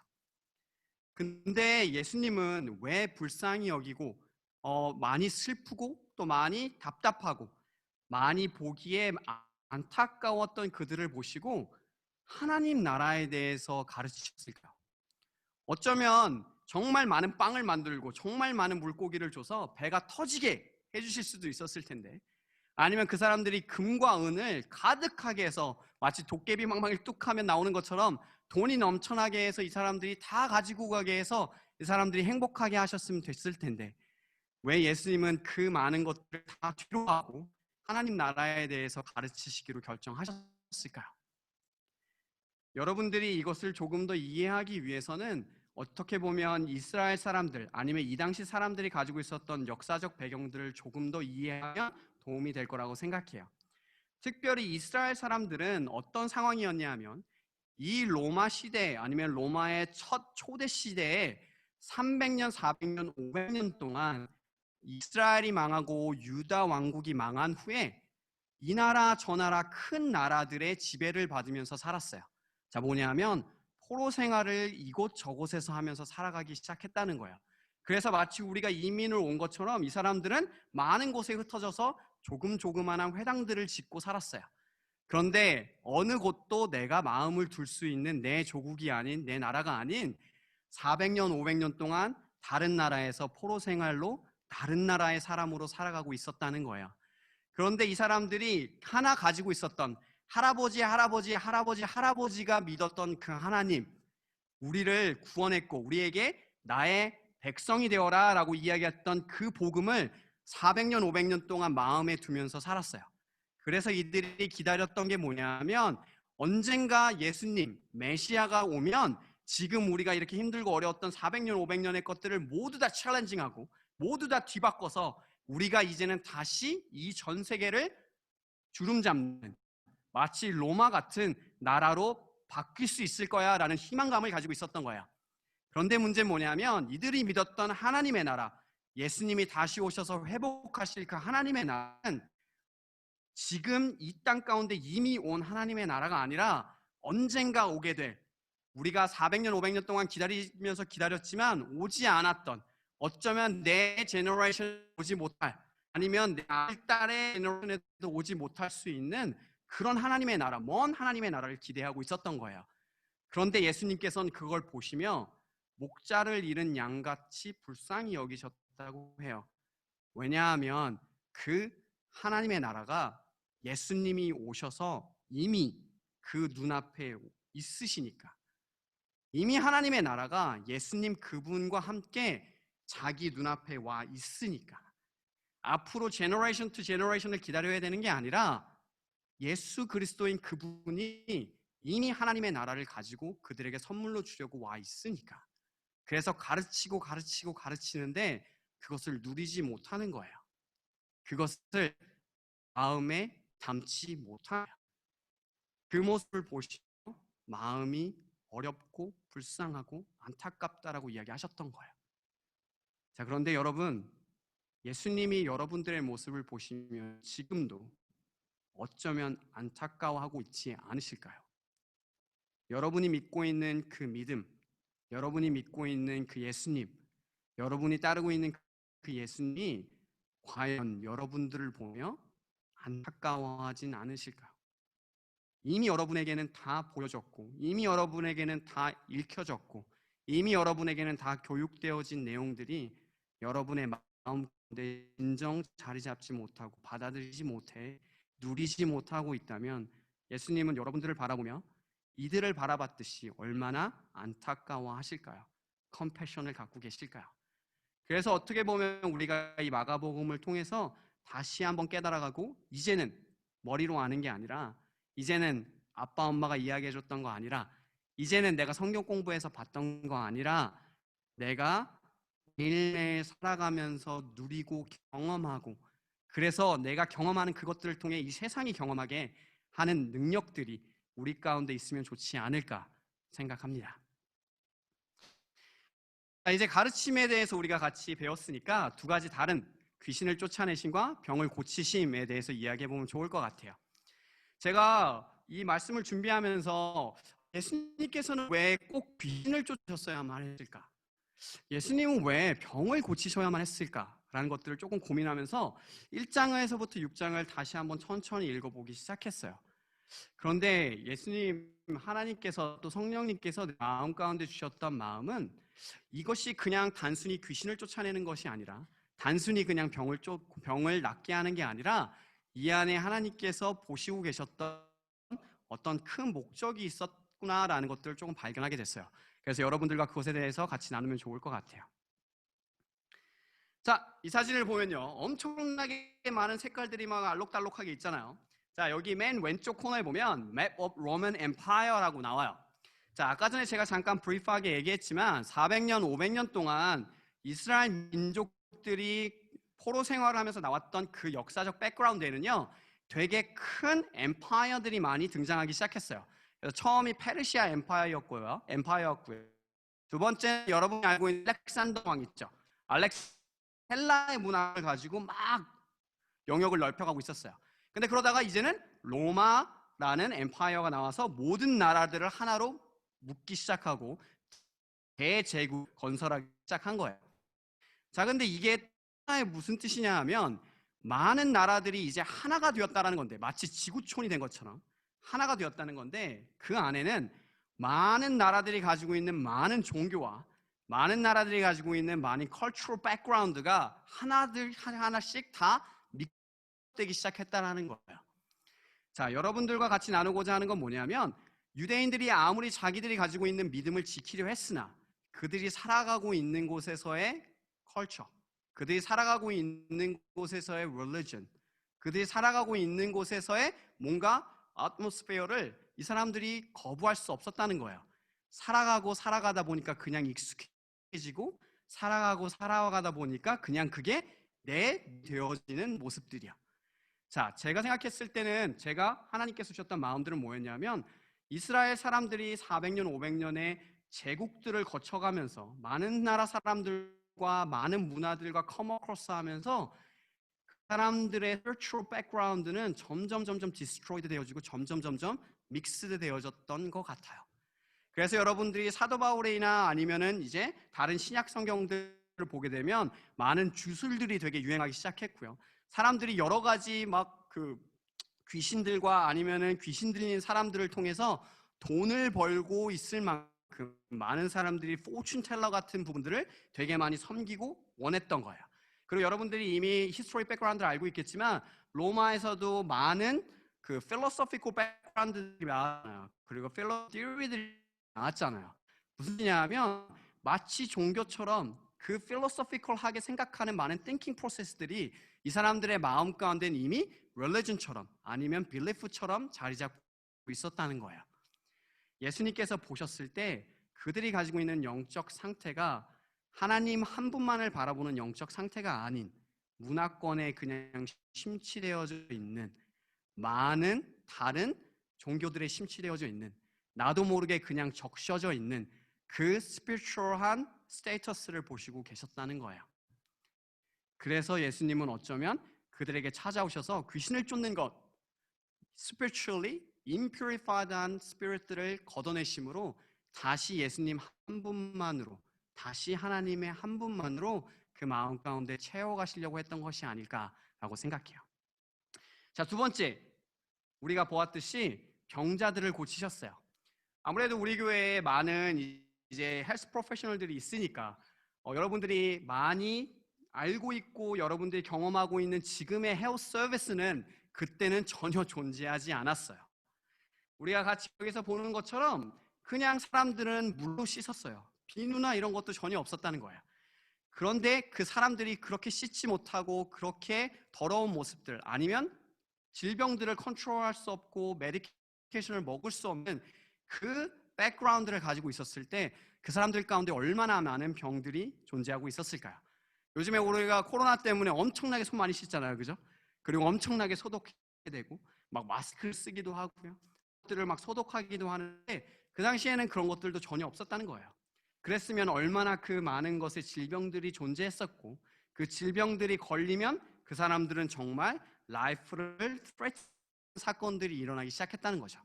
근데 예수님은 왜 불쌍히 여기고 많이 슬프고 또 많이 답답하고 많이 보기에 안타까웠던 그들을 보시고 하나님 나라에 대해서 가르치셨을까요? 어쩌면 정말 많은 빵을 만들고 정말 많은 물고기를 줘서 배가 터지게 해주실 수도 있었을 텐데, 아니면 그 사람들이 금과 은을 가득하게 해서 마치 도깨비 망망을 뚝 하면 나오는 것처럼 돈이 넘쳐나게 해서 이 사람들이 다 가지고 가게 해서 이 사람들이 행복하게 하셨으면 됐을 텐데, 왜 예수님은 그 많은 것들을 다 뒤로하고 하나님 나라에 대해서 가르치시기로 결정하셨을까요? 여러분들이 이것을 조금 더 이해하기 위해서는 어떻게 보면 이스라엘 사람들 아니면 이 당시 사람들이 가지고 있었던 역사적 배경들을 조금 더 이해하면 도움이 될 거라고 생각해요. 특별히 이스라엘 사람들은 어떤 상황이었냐 하면 이 로마 시대 아니면 로마의 첫 초대 시대에 300년, 400년, 500년 동안 이스라엘이 망하고 유다 왕국이 망한 후에 이 나라 저 나라 큰 나라들의 지배를 받으면서 살았어요. 자, 뭐냐면 포로 생활을 이곳저곳에서 하면서 살아가기 시작했다는 거예요. 그래서 마치 우리가 이민을 온 것처럼 이 사람들은 많은 곳에 흩어져서 조그만한 회당들을 짓고 살았어요. 그런데 어느 곳도 내가 마음을 둘 수 있는 내 조국이 아닌, 내 나라가 아닌 400년, 500년 동안 다른 나라에서 포로 생활로 다른 나라의 사람으로 살아가고 있었다는 거예요. 그런데 이 사람들이 하나 가지고 있었던 할아버지가 믿었던 그 하나님, 우리를 구원했고 우리에게 나의 백성이 되어라 라고 이야기했던 그 복음을 400년, 500년 동안 마음에 두면서 살았어요. 그래서 이들이 기다렸던 게 뭐냐면 언젠가 예수님, 메시아가 오면 지금 우리가 이렇게 힘들고 어려웠던 400년, 500년의 것들을 모두 다 챌린징하고 모두 다 뒤바꿔서 우리가 이제는 다시 이 전 세계를 주름잡는 마치 로마 같은 나라로 바뀔 수 있을 거야 라는 희망감을 가지고 있었던 거야. 그런데 문제는 뭐냐면 이들이 믿었던 하나님의 나라, 예수님이 다시 오셔서 회복하실 그 하나님의 나라는 지금 이 땅 가운데 이미 온 하나님의 나라가 아니라 언젠가 오게 될, 우리가 400년, 500년 동안 기다리면서 기다렸지만 오지 않았던, 어쩌면 내 제너레이션 오지 못할, 아니면 내 딸의 제너레이션에도 오지 못할 수 있는 그런 하나님의 나라, 먼 하나님의 나라를 기대하고 있었던 거예요. 그런데 예수님께서는 그걸 보시며 목자를 잃은 양같이 불쌍히 여기셨다고 해요. 왜냐하면 그 하나님의 나라가 예수님이 오셔서 이미 그 눈앞에 있으시니까. 이미 하나님의 나라가 예수님 그분과 함께 자기 눈앞에 와 있으니까. 앞으로 제너레이션 투 제너레이션을 기다려야 되는 게 아니라 예수 그리스도인 그분이 이미 하나님의 나라를 가지고 그들에게 선물로 주려고 와 있으니까. 그래서 가르치는데 그것을 누리지 못하는 거예요. 그것을 마음에 담지 못하는 거예요. 그 모습을 보시고 마음이 어렵고 불쌍하고 안타깝다라고 이야기하셨던 거예요. 자, 그런데 여러분, 예수님이 여러분들의 모습을 보시면 지금도 어쩌면 안타까워하고 있지 않으실까요? 여러분이 믿고 있는 그 믿음, 여러분이 믿고 있는 그 예수님, 여러분이 따르고 있는 그 예수님이 과연 여러분들을 보며 안타까워하진 않으실까요? 이미 여러분에게는 다 보여졌고, 이미 여러분에게는 다 읽혀졌고, 이미 여러분에게는 다 교육되어진 내용들이 여러분의 마음 가운데 진정 자리 잡지 못하고 받아들이지 못해 누리지 못하고 있다면 예수님은 여러분들을 바라보며 이들을 바라봤듯이 얼마나 안타까워하실까요? 컴패션을 갖고 계실까요? 그래서 어떻게 보면 우리가 이 마가복음을 통해서 다시 한번 깨달아가고, 이제는 머리로 아는 게 아니라, 이제는 아빠 엄마가 이야기해줬던 거 아니라, 이제는 내가 성경 공부해서 봤던 거 아니라, 내가 매일매일 살아가면서 누리고 경험하고, 그래서 내가 경험하는 그것들을 통해 이 세상이 경험하게 하는 능력들이 우리 가운데 있으면 좋지 않을까 생각합니다. 자, 이제 가르침에 대해서 우리가 같이 배웠으니까 두 가지 다른 귀신을 쫓아내심과 병을 고치심에 대해서 이야기해보면 좋을 것 같아요. 제가 이 말씀을 준비하면서 예수님께서는 왜 꼭 귀신을 쫓으셨어야만 했을까? 예수님은 왜 병을 고치셔야만 했을까라는 것들을 조금 고민하면서 1장에서부터 6장을 다시 한번 천천히 읽어보기 시작했어요. 그런데 예수님, 하나님께서 또 성령님께서 내 마음 가운데 주셨던 마음은 이것이 그냥 단순히 귀신을 쫓아내는 것이 아니라, 단순히 그냥 병을 낫게 하는 게 아니라, 이 안에 하나님께서 보시고 계셨던 어떤 큰 목적이 있었구나라는 것들을 조금 발견하게 됐어요. 그래서 여러분들과 그것에 대해서 같이 나누면 좋을 것 같아요. 자, 이 사진을 보면요, 엄청나게 많은 색깔들이 막 알록달록하게 있잖아요. 자, 여기 맨 왼쪽 코너에 보면 Map of Roman Empire라고 나와요. 자, 아까 전에 제가 잠깐 브리프하게 얘기했지만 400년, 500년 동안 이스라엘 민족들이 포로 생활을 하면서 나왔던 그 역사적 백그라운드에는요, 되게 큰 엠파이어들이 많이 등장하기 시작했어요. 그래서 처음이 페르시아 엠파이어였고요. 두 번째, 여러분이 알고 있는 알렉산더 왕 있죠. 헬라의 문화를 가지고 막 영역을 넓혀가고 있었어요. 근데 그러다가 이제는 로마라는 엠파이어가 나와서 모든 나라들을 하나로 묶기 시작하고 대제국 건설하기 시작한 거예요. 자, 근데 이게 무슨 뜻이냐 하면, 많은 나라들이 이제 하나가 되었다라는 건데, 마치 지구촌이 된 것처럼 하나가 되었다는 건데, 그 안에는 많은 나라들이 가지고 있는 많은 종교와 많은 나라들이 가지고 있는 많은 cultural background가 하나씩 다 믹스되기 시작했다라는 거예요. 자, 여러분들과 같이 나누고자 하는 건 뭐냐면, 유대인들이 아무리 자기들이 가지고 있는 믿음을 지키려 했으나 그들이 살아가고 있는 곳에서의 컬처, 그들이 살아가고 있는 곳에서의 religion, 그들이 살아가고 있는 곳에서의 뭔가 atmosphere를 이 사람들이 거부할 수 없었다는 거예요. 살아가다 보니까 그냥 익숙해지고, 살아가다 보니까 그냥 그게 되어지는 모습들이야. 자, 제가 생각했을 때는, 제가 하나님께서 주셨던 마음들은 뭐였냐면, 이스라엘 사람들이 400년, 500년의 제국들을 거쳐가면서 많은 나라 사람들과 많은 문화들과 커머크로스 하면서 그 사람들의 spiritual background는 점점 destroyed 되어지고 점점 믹스드 되어졌던 것 같아요. 그래서 여러분들이 사도 바울이나 아니면은 이제 다른 신약 성경들을 보게 되면 많은 주술들이 되게 유행하기 시작했고요. 사람들이 여러 가지 막 귀신들과 아니면은 귀신 들린 사람들을 통해서 돈을 벌고 있을 만큼 많은 사람들이 포춘 텔러 같은 부분들을 되게 많이 섬기고 원했던 거예요. 그리고 여러분들이 이미 히스토리 백그라운드를 알고 있겠지만, 로마에서도 많은 그 필로소피컬 백그라운드들이 많아요. 그리고 필로티어리들이 나왔잖아요. 무슨 뜻이냐면, 마치 종교처럼 그 필로소피컬하게 생각하는 많은 띵킹 프로세스들이 이 사람들의 마음 가운데는 이미 religion처럼 아니면 belief처럼 자리 잡고 있었다는 거예요. 예수님께서 보셨을 때 그들이 가지고 있는 영적 상태가 하나님 한 분만을 바라보는 영적 상태가 아닌, 문화권에 그냥 심취되어져 있는 많은 다른 종교들에 심취되어져 있는, 나도 모르게 그냥 적셔져 있는 그 스피리추얼한 스테이터스를 보시고 계셨다는 거예요. 그래서 예수님은 어쩌면 그들에게 찾아오셔서 귀신을 쫓는 것, spiritually impurified한 spirit들을 걷어내심으로 다시 예수님 한 분만으로, 다시 하나님의 한 분만으로 그 마음 가운데 채워가시려고 했던 것이 아닐까라고 생각해요. 자, 두 번째, 우리가 보았듯이 병자들을 고치셨어요. 아무래도 우리 교회에 많은 이제 헬스 프로페셔널들이 있으니까 여러분들이 많이 알고 있고 여러분들이 경험하고 있는 지금의 헬스 서비스는 그때는 전혀 존재하지 않았어요. 우리가 같이 여기서 보는 것처럼 그냥 사람들은 물로 씻었어요. 비누나 이런 것도 전혀 없었다는 거예요. 그런데 그 사람들이 그렇게 씻지 못하고 그렇게 더러운 모습들, 아니면 질병들을 컨트롤할 수 없고 메디케이션을 먹을 수 없는 그 백그라운드를 가지고 있었을 때 그 사람들 가운데 얼마나 많은 병들이 존재하고 있었을까요? 요즘에 우리가 코로나 때문에 엄청나게 손 많이 씻잖아요, 그죠? 그리고 엄청나게 소독해야 되고 막 마스크를 쓰기도 하고요, 것들을 막 소독하기도 하는데 그 당시에는 그런 것들도 전혀 없었다는 거예요. 그랬으면 얼마나 그 많은 것의 질병들이 존재했었고, 그 질병들이 걸리면 그 사람들은 정말 라이프를 threat 사건들이 일어나기 시작했다는 거죠.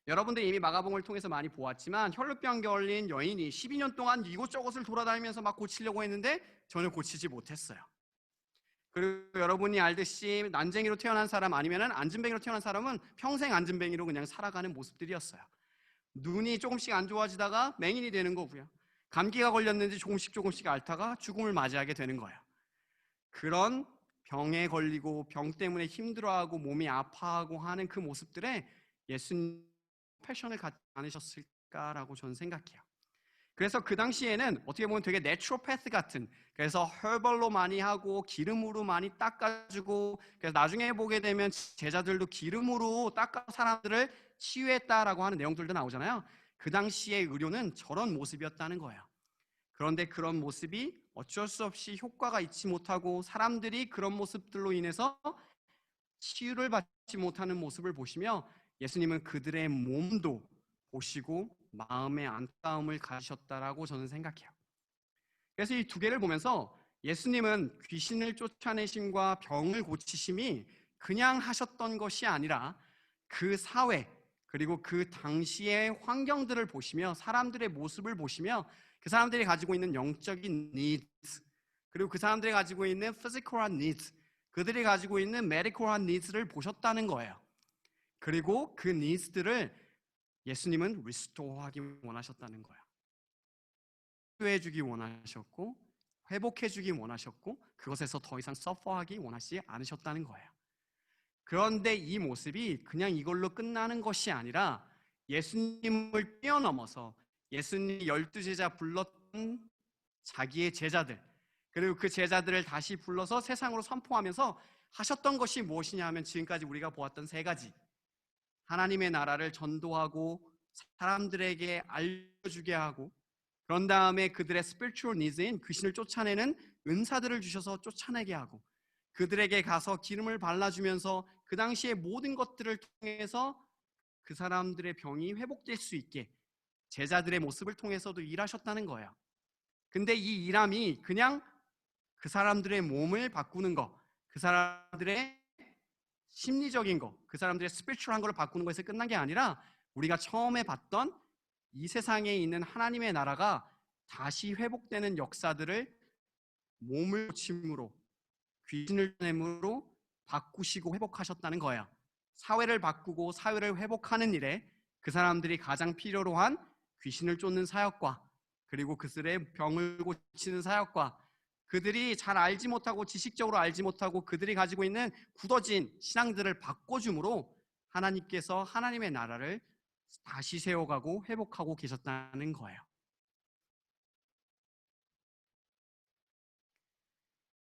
여러분들이 이미 마가복음을 통해서 많이 보았지만 혈루병 걸린 여인이 12년 동안 이곳저곳을 돌아다니면서 막 고치려고 했는데 전혀 고치지 못했어요. 그리고 여러분이 알듯이 난쟁이로 태어난 사람 아니면 안진뱅이로 태어난 사람은 평생 안진뱅이로 그냥 살아가는 모습들이었어요. 눈이 조금씩 안 좋아지다가 맹인이 되는 거고요, 감기가 걸렸는지 조금씩 앓다가 죽음을 맞이하게 되는 거예요. 그런 병에 걸리고 병 때문에 힘들어하고 몸이 아파하고 하는 그 모습들에 예수님 패션을 갖지 않으셨을까라고 저는 생각해요. 그래서 그 당시에는 어떻게 보면 되게 내추로패스 같은, 그래서 허벌로 많이 하고 기름으로 많이 닦아주고, 그래서 나중에 보게 되면 제자들도 기름으로 닦아 사람들을 치유했다라고 하는 내용들도 나오잖아요. 그 당시의 의료는 저런 모습이었다는 거예요. 그런데 그런 모습이 어쩔 수 없이 효과가 있지 못하고 사람들이 그런 모습들로 인해서 치유를 받지 못하는 모습을 보시며 예수님은 그들의 몸도 보시고 마음의 안타까움을 가지셨다라고 저는 생각해요. 그래서 이 두 개를 보면서 예수님은 귀신을 쫓아내심과 병을 고치심이 그냥 하셨던 것이 아니라 그 사회 그리고 그 당시의 환경들을 보시며 사람들의 모습을 보시며 그 사람들이 가지고 있는 영적인 needs, 그리고 그 사람들이 가지고 있는 physical한 needs, 그들이 가지고 있는 medical한 needs를 보셨다는 거예요. 그리고 그 needs들을 예수님은 restore하기 원하셨다는 거예요. 치유해주기 원하셨고 회복해주기 원하셨고 그것에서 더 이상 suffer하기 원하시지 않으셨다는 거예요. 그런데 이 모습이 그냥 이걸로 끝나는 것이 아니라 예수님을 뛰어넘어서 예수님이 12제자 불렀던 자기의 제자들, 그리고 그 제자들을 다시 불러서 세상으로 선포하면서 하셨던 것이 무엇이냐 하면 지금까지 우리가 보았던 세 가지, 하나님의 나라를 전도하고 사람들에게 알려주게 하고, 그런 다음에 그들의 spiritual needs인 귀신을 쫓아내는 은사들을 주셔서 쫓아내게 하고, 그들에게 가서 기름을 발라주면서 그 당시의 모든 것들을 통해서 그 사람들의 병이 회복될 수 있게 제자들의 모습을 통해서도 일하셨다는 거예요. 근데 이 일함이 그냥 그 사람들의 몸을 바꾸는 거, 그 사람들의 심리적인 거, 그 사람들의 스피리추얼한 거를 바꾸는 것에서 끝난 게 아니라 우리가 처음에 봤던 이 세상에 있는 하나님의 나라가 다시 회복되는 역사들을 몸을 고침으로 귀신을 쫓아내므로 바꾸시고 회복하셨다는 거예요. 사회를 바꾸고 사회를 회복하는 일에 그 사람들이 가장 필요로 한 귀신을 쫓는 사역과 그리고 그들의 병을 고치는 사역과 그들이 잘 알지 못하고 지식적으로 알지 못하고 그들이 가지고 있는 굳어진 신앙들을 바꿔줌으로 하나님께서 하나님의 나라를 다시 세워가고 회복하고 계셨다는 거예요.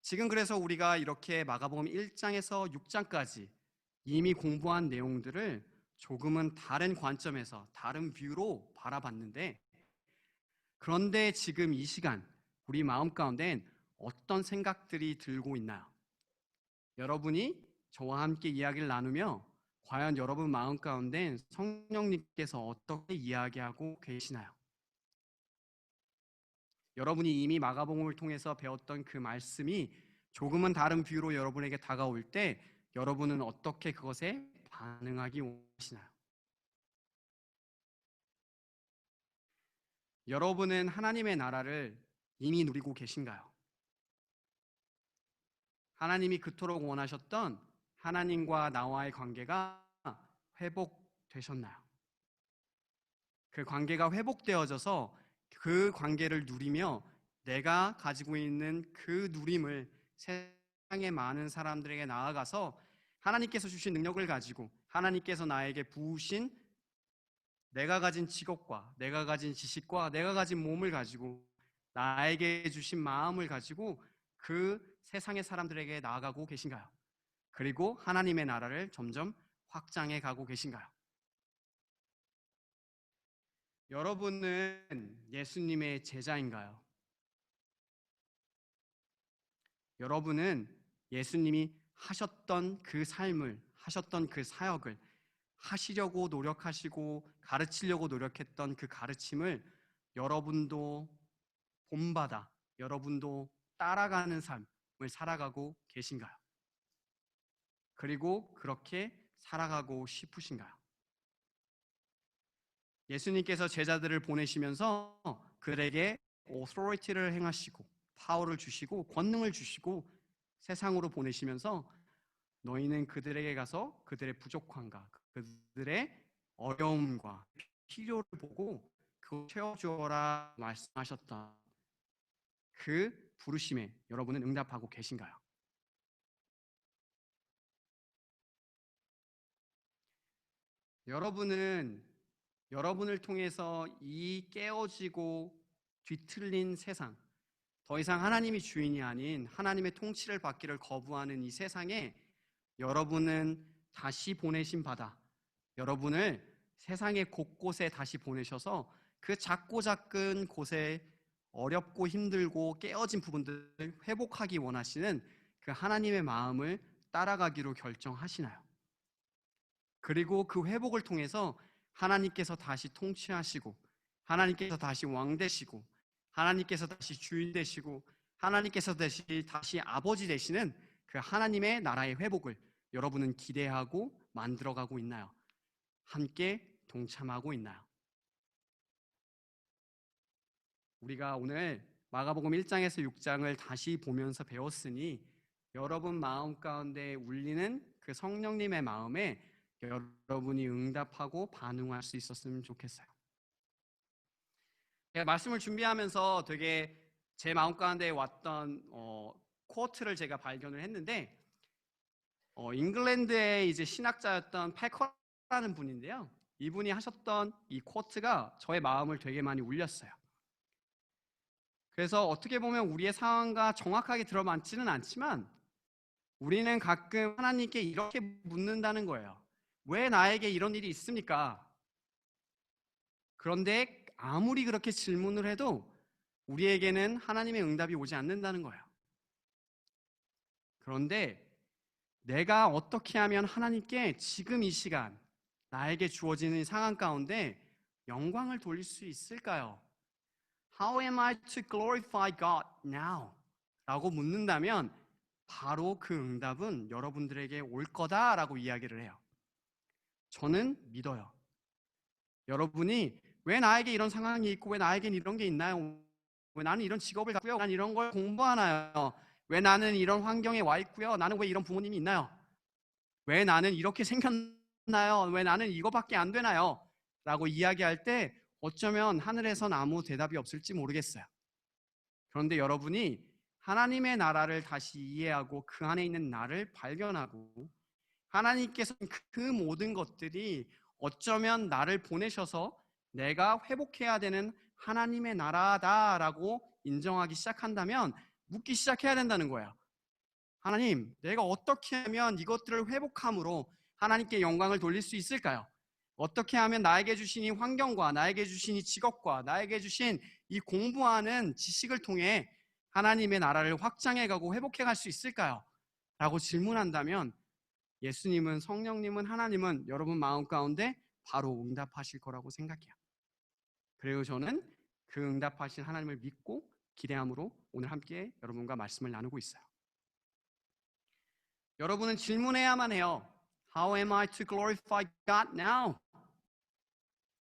지금 그래서 우리가 이렇게 마가복음 1장에서 6장까지 이미 공부한 내용들을 조금은 다른 관점에서 다른 뷰로 바라봤는데, 그런데 지금 이 시간 우리 마음 가운데는 어떤 생각들이 들고 있나요? 여러분이 저와 함께 이야기를 나누며 과연 여러분 마음 가운데 성령님께서 어떻게 이야기하고 계시나요? 여러분이 이미 마가복음을 통해서 배웠던 그 말씀이 조금은 다른 뷰로 여러분에게 다가올 때 여러분은 어떻게 그것에 반응하기 원하시나요? 여러분은 하나님의 나라를 이미 누리고 계신가요? 하나님이 그토록 원하셨던 하나님과 나와의 관계가 회복되셨나요? 그 관계가 회복되어져서 그 관계를 누리며 내가 가지고 있는 그 누림을 세상의 많은 사람들에게 나아가서 하나님께서 주신 능력을 가지고 하나님께서 나에게 부으신 내가 가진 직업과 내가 가진 지식과 내가 가진 몸을 가지고 나에게 주신 마음을 가지고 그 세상의 사람들에게 나아가고 계신가요? 그리고 하나님의 나라를 점점 확장해 가고 계신가요? 여러분은 예수님의 제자인가요? 여러분은 예수님이 하셨던 그 삶을, 하셨던 그 사역을 하시려고 노력하시고 가르치려고 노력했던 그 가르침을 여러분도 본받아, 여러분도 따라가는 삶을 살아가고 계신가요? 그리고 그렇게 살아가고 싶으신가요? 예수님께서 제자들을 보내시면서 그들에게 authority를 행하시고 파워를 주시고 권능을 주시고 세상으로 보내시면서 너희는 그들에게 가서 그들의 부족함과 그들의 어려움과 필요를 보고 그걸 채워주어라 말씀하셨던 그 부르심에 여러분은 응답하고 계신가요? 여러분은 여러분을 통해서 이 깨어지고 뒤틀린 세상, 더 이상 하나님이 주인이 아닌 하나님의 통치를 받기를 거부하는 이 세상에 여러분은 다시 보내신 바다, 여러분을 세상의 곳곳에 다시 보내셔서 그 작고 작은 곳에 어렵고 힘들고 깨어진 부분들을 회복하기 원하시는 그 하나님의 마음을 따라가기로 결정하시나요? 그리고 그 회복을 통해서 하나님께서 다시 통치하시고 하나님께서 다시 왕 되시고 하나님께서 다시 주인 되시고 하나님께서 다시 아버지 되시는 그 하나님의 나라의 회복을 여러분은 기대하고 만들어가고 있나요? 함께 동참하고 있나요? 우리가 오늘 마가복음 1장에서 6장을 다시 보면서 배웠으니 여러분 마음 가운데 울리는 그 성령님의 마음에 여러분이 응답하고 반응할 수 있었으면 좋겠어요. 제가 말씀을 준비하면서 되게 제 마음 가운데 왔던 쿼트를 제가 발견을 했는데 잉글랜드의 이제 신학자였던 패커라는 분인데요. 이분이 하셨던 이 쿼트가 저의 마음을 되게 많이 울렸어요. 그래서 어떻게 보면 우리의 상황과 정확하게 들어맞지는 않지만 우리는 가끔 하나님께 이렇게 묻는다는 거예요. 왜 나에게 이런 일이 있습니까? 그런데 아무리 그렇게 질문을 해도 우리에게는 하나님의 응답이 오지 않는다는 거예요. 그런데 내가 어떻게 하면 하나님께 지금 이 시간 나에게 주어지는 상황 가운데 영광을 돌릴 수 있을까요? How am I to glorify God now? 라고 묻는다면 바로 그 응답은 여러분들에게 올 거다라고 이야기를 해요. 저는 믿어요. 여러분이 왜 나에게 이런 상황이 있고 왜 나에겐 이런 게 있나요? 왜 나는 이런 직업을 갖고요? 난 이런 걸 공부하나요? 왜 나는 이런 환경에 와 있고요? 나는 왜 이런 부모님이 있나요? 왜 나는 이렇게 생겼나요? 왜 나는 이거밖에 안 되나요? 라고 이야기할 때 어쩌면 하늘에선 아무 대답이 없을지 모르겠어요. 그런데 여러분이 하나님의 나라를 다시 이해하고 그 안에 있는 나를 발견하고 하나님께서 그 모든 것들이 어쩌면 나를 보내셔서 내가 회복해야 되는 하나님의 나라다라고 인정하기 시작한다면 묻기 시작해야 된다는 거예요. 하나님, 내가 어떻게 하면 이것들을 회복함으로 하나님께 영광을 돌릴 수 있을까요? 어떻게 하면 나에게 주신 이 환경과 나에게 주신 이 직업과 나에게 주신 이 공부하는 지식을 통해 하나님의 나라를 확장해가고 회복해갈 수 있을까요? 라고 질문한다면 예수님은, 성령님은, 하나님은 여러분 마음 가운데 바로 응답하실 거라고 생각해요. 그리고 저는 그 응답하신 하나님을 믿고 기대함으로 오늘 함께 여러분과 말씀을 나누고 있어요. 여러분은 질문해야만 해요. How am I to glorify God now?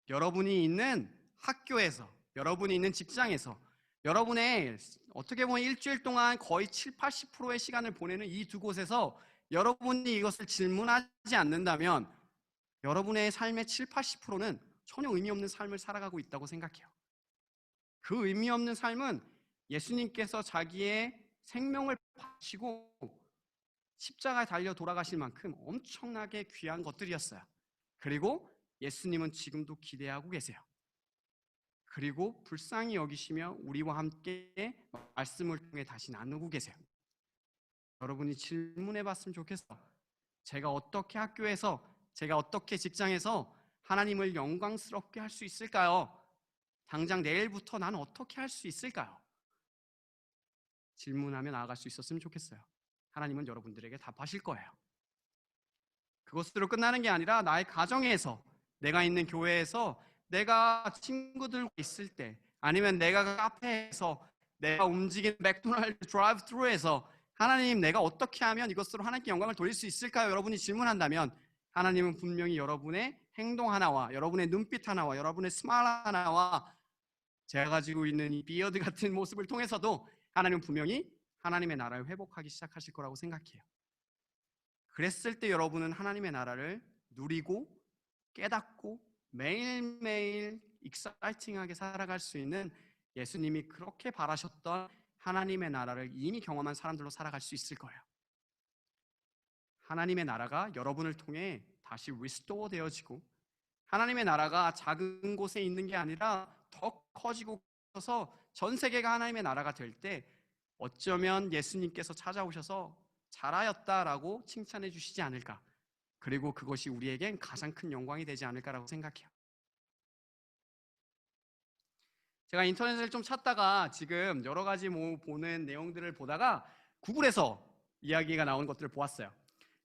여러분이 있는 학교에서, 여러분이 있는 직장에서, 여러분의 어떻게 보면 일주일 동안 거의 70, 80%의 시간을 보내는 이 두 곳에서 여러분이 이것을 질문하지 않는다면 여러분의 삶의 7, 80%는 전혀 의미 없는 삶을 살아가고 있다고 생각해요. 그 의미 없는 삶은 예수님께서 자기의 생명을 바치고 십자가에 달려 돌아가실 만큼 엄청나게 귀한 것들이었어요. 그리고 예수님은 지금도 기대하고 계세요. 그리고 불쌍히 여기시며 우리와 함께 말씀을 통해 다시 나누고 계세요. 여러분이 질문해 봤으면 좋겠어. 제가 어떻게 학교에서, 제가 어떻게 직장에서 하나님을 영광스럽게 할 수 있을까요? 당장 내일부터 난 어떻게 할 수 있을까요? 질문하며 나아갈 수 있었으면 좋겠어요. 하나님은 여러분들에게 답하실 거예요. 그것으로 끝나는 게 아니라 나의 가정에서, 내가 있는 교회에서, 내가 친구들과 있을 때, 아니면 내가 카페에서, 내가 움직이는 맥도날드 드라이브 스루에서 하나님, 내가 어떻게 하면 이것으로 하나님께 영광을 돌릴 수 있을까요? 여러분이 질문한다면 하나님은 분명히 여러분의 행동 하나와 여러분의 눈빛 하나와 여러분의 스마일 하나와 제가 가지고 있는 이 비어드 같은 모습을 통해서도 하나님은 분명히 하나님의 나라를 회복하기 시작하실 거라고 생각해요. 그랬을 때 여러분은 하나님의 나라를 누리고 깨닫고 매일매일 익사이팅하게 살아갈 수 있는 예수님이 그렇게 바라셨던 하나님의 나라를 이미 경험한 사람들로 살아갈 수 있을 거예요. 하나님의 나라가 여러분을 통해 다시 리스토어 되어지고 하나님의 나라가 작은 곳에 있는 게 아니라 더 커지고 커서 전 세계가 하나님의 나라가 될 때 어쩌면 예수님께서 찾아오셔서 잘하였다라고 칭찬해 주시지 않을까. 그리고 그것이 우리에겐 가장 큰 영광이 되지 않을까라고 생각해요. 제가 인터넷을 좀 찾다가 지금 여러 가지 보는 내용들을 보다가 구글에서 이야기가 나온 것들을 보았어요.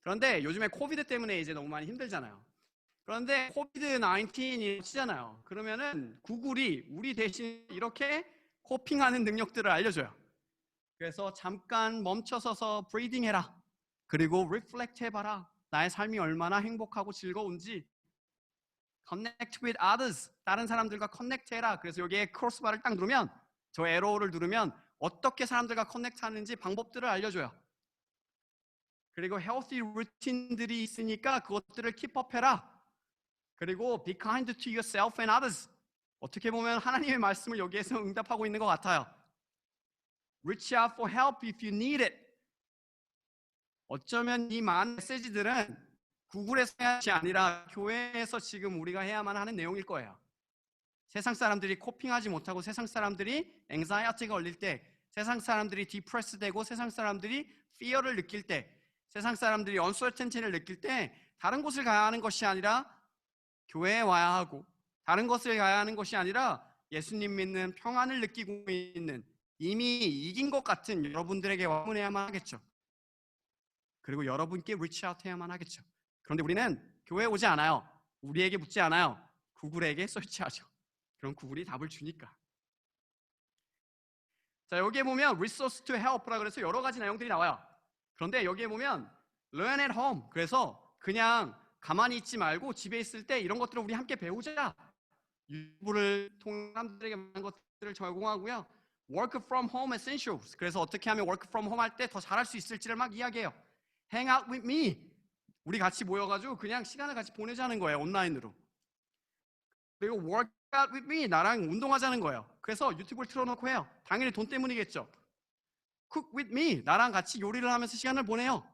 그런데 요즘에 코비드 때문에 이제 너무 많이 힘들잖아요. 그런데 코비드 19이 치잖아요. 그러면은 구글이 우리 대신 이렇게 코핑하는 능력들을 알려줘요. 그래서 잠깐 멈춰서서 브리딩 해라. 그리고 리플렉트 해봐라. 나의 삶이 얼마나 행복하고 즐거운지. Connect with others. 다른 사람들과 커넥트 해라. 그래서 여기에 크로스바를 딱 누르면, 저 에로를 누르면 어떻게 사람들과 커넥트 하는지 방법들을 알려줘요. 그리고 healthy 루틴들이 있으니까 그것들을 keep 해라. 그리고 be kind to yourself and others. 어떻게 보면 하나님의 말씀을 여기에서 응답하고 있는 것 같아요. Reach out for help if you need it. 어쩌면 이 많은 메시지들은 구글에서 해야 할지 아니라 교회에서 지금 우리가 해야만 하는 내용일 거예요. 세상 사람들이 코핑하지 못하고 세상 사람들이 anxiety가 걸릴 때, 세상 사람들이 depressed 되고 세상 사람들이 fear를 느낄 때, 세상 사람들이 uncertainty를 느낄 때 다른 곳을 가야 하는 것이 아니라 교회에 와야 하고, 다른 곳을 가야 하는 것이 아니라 예수님 믿는 평안을 느끼고 있는 이미 이긴 것 같은 여러분들에게 와문해야만 하겠죠. 그리고 여러분께 리치아웃 해야만 하겠죠. 그런데 우리는 교회에 오지 않아요. 우리에게 묻지 않아요. 구글에게 서치하죠. 그럼 구글이 답을 주니까. 자, 여기에 보면 resource to help라 그래서 여러 가지 내용들이 나와요. 그런데 여기에 보면 learn at home. 그래서 그냥 가만히 있지 말고 집에 있을 때 이런 것들을 우리 함께 배우자. 유튜브를 통해 사람들에게 많은 것들을 제공하고요. work from home essentials. 그래서 어떻게 하면 work from home 할 때 더 잘할 수 있을지를 막 이야기해요. hang out with me. 우리 같이 모여가지고 그냥 시간을 같이 보내자는 거예요. 온라인으로. 그리고 work out with me. 나랑 운동하자는 거예요. 그래서 유튜브를 틀어놓고 해요. 당연히 돈 때문이겠죠. cook with me. 나랑 같이 요리를 하면서 시간을 보내요.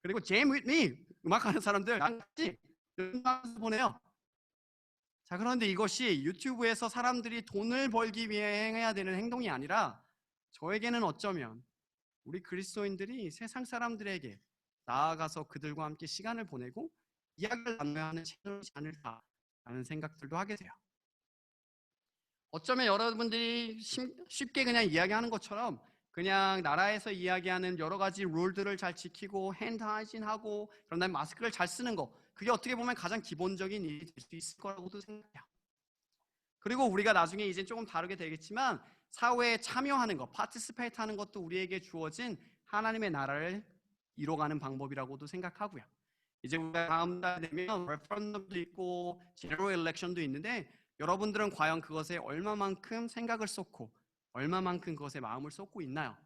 그리고 jam with me. 음악하는 사람들 나랑 같이 연습하면서 보내요. 자, 그런데 이것이 유튜브에서 사람들이 돈을 벌기 위해 행해야 되는 행동이 아니라 저에게는 어쩌면 우리 그리스도인들이 세상 사람들에게 나아가서 그들과 함께 시간을 보내고 이야기를 나눠야 하는 채널이지 않을까라는 생각들도 하게 돼요. 어쩌면 여러분들이 쉽게 그냥 이야기하는 것처럼 그냥 나라에서 이야기하는 여러 가지 룰들을 잘 지키고 핸드 하이진하고 그런 다음에 마스크를 잘 쓰는 거, 그게 어떻게 보면 가장 기본적인 일이 될 수 있을 거라고도 생각해요. 그리고 우리가 나중에 이제 조금 다르게 되겠지만 사회에 참여하는 것, 파티시페이트 하는 것도 우리에게 주어진 하나님의 나라를 이뤄가는 방법이라고도 생각하고요. 이제 우리가 다음 달 되면 레퍼런덤도 있고 제너럴 일렉션도 있는데 여러분들은 과연 그것에 얼마만큼 생각을 쏟고 얼마만큼 그것에 마음을 쏟고 있나요?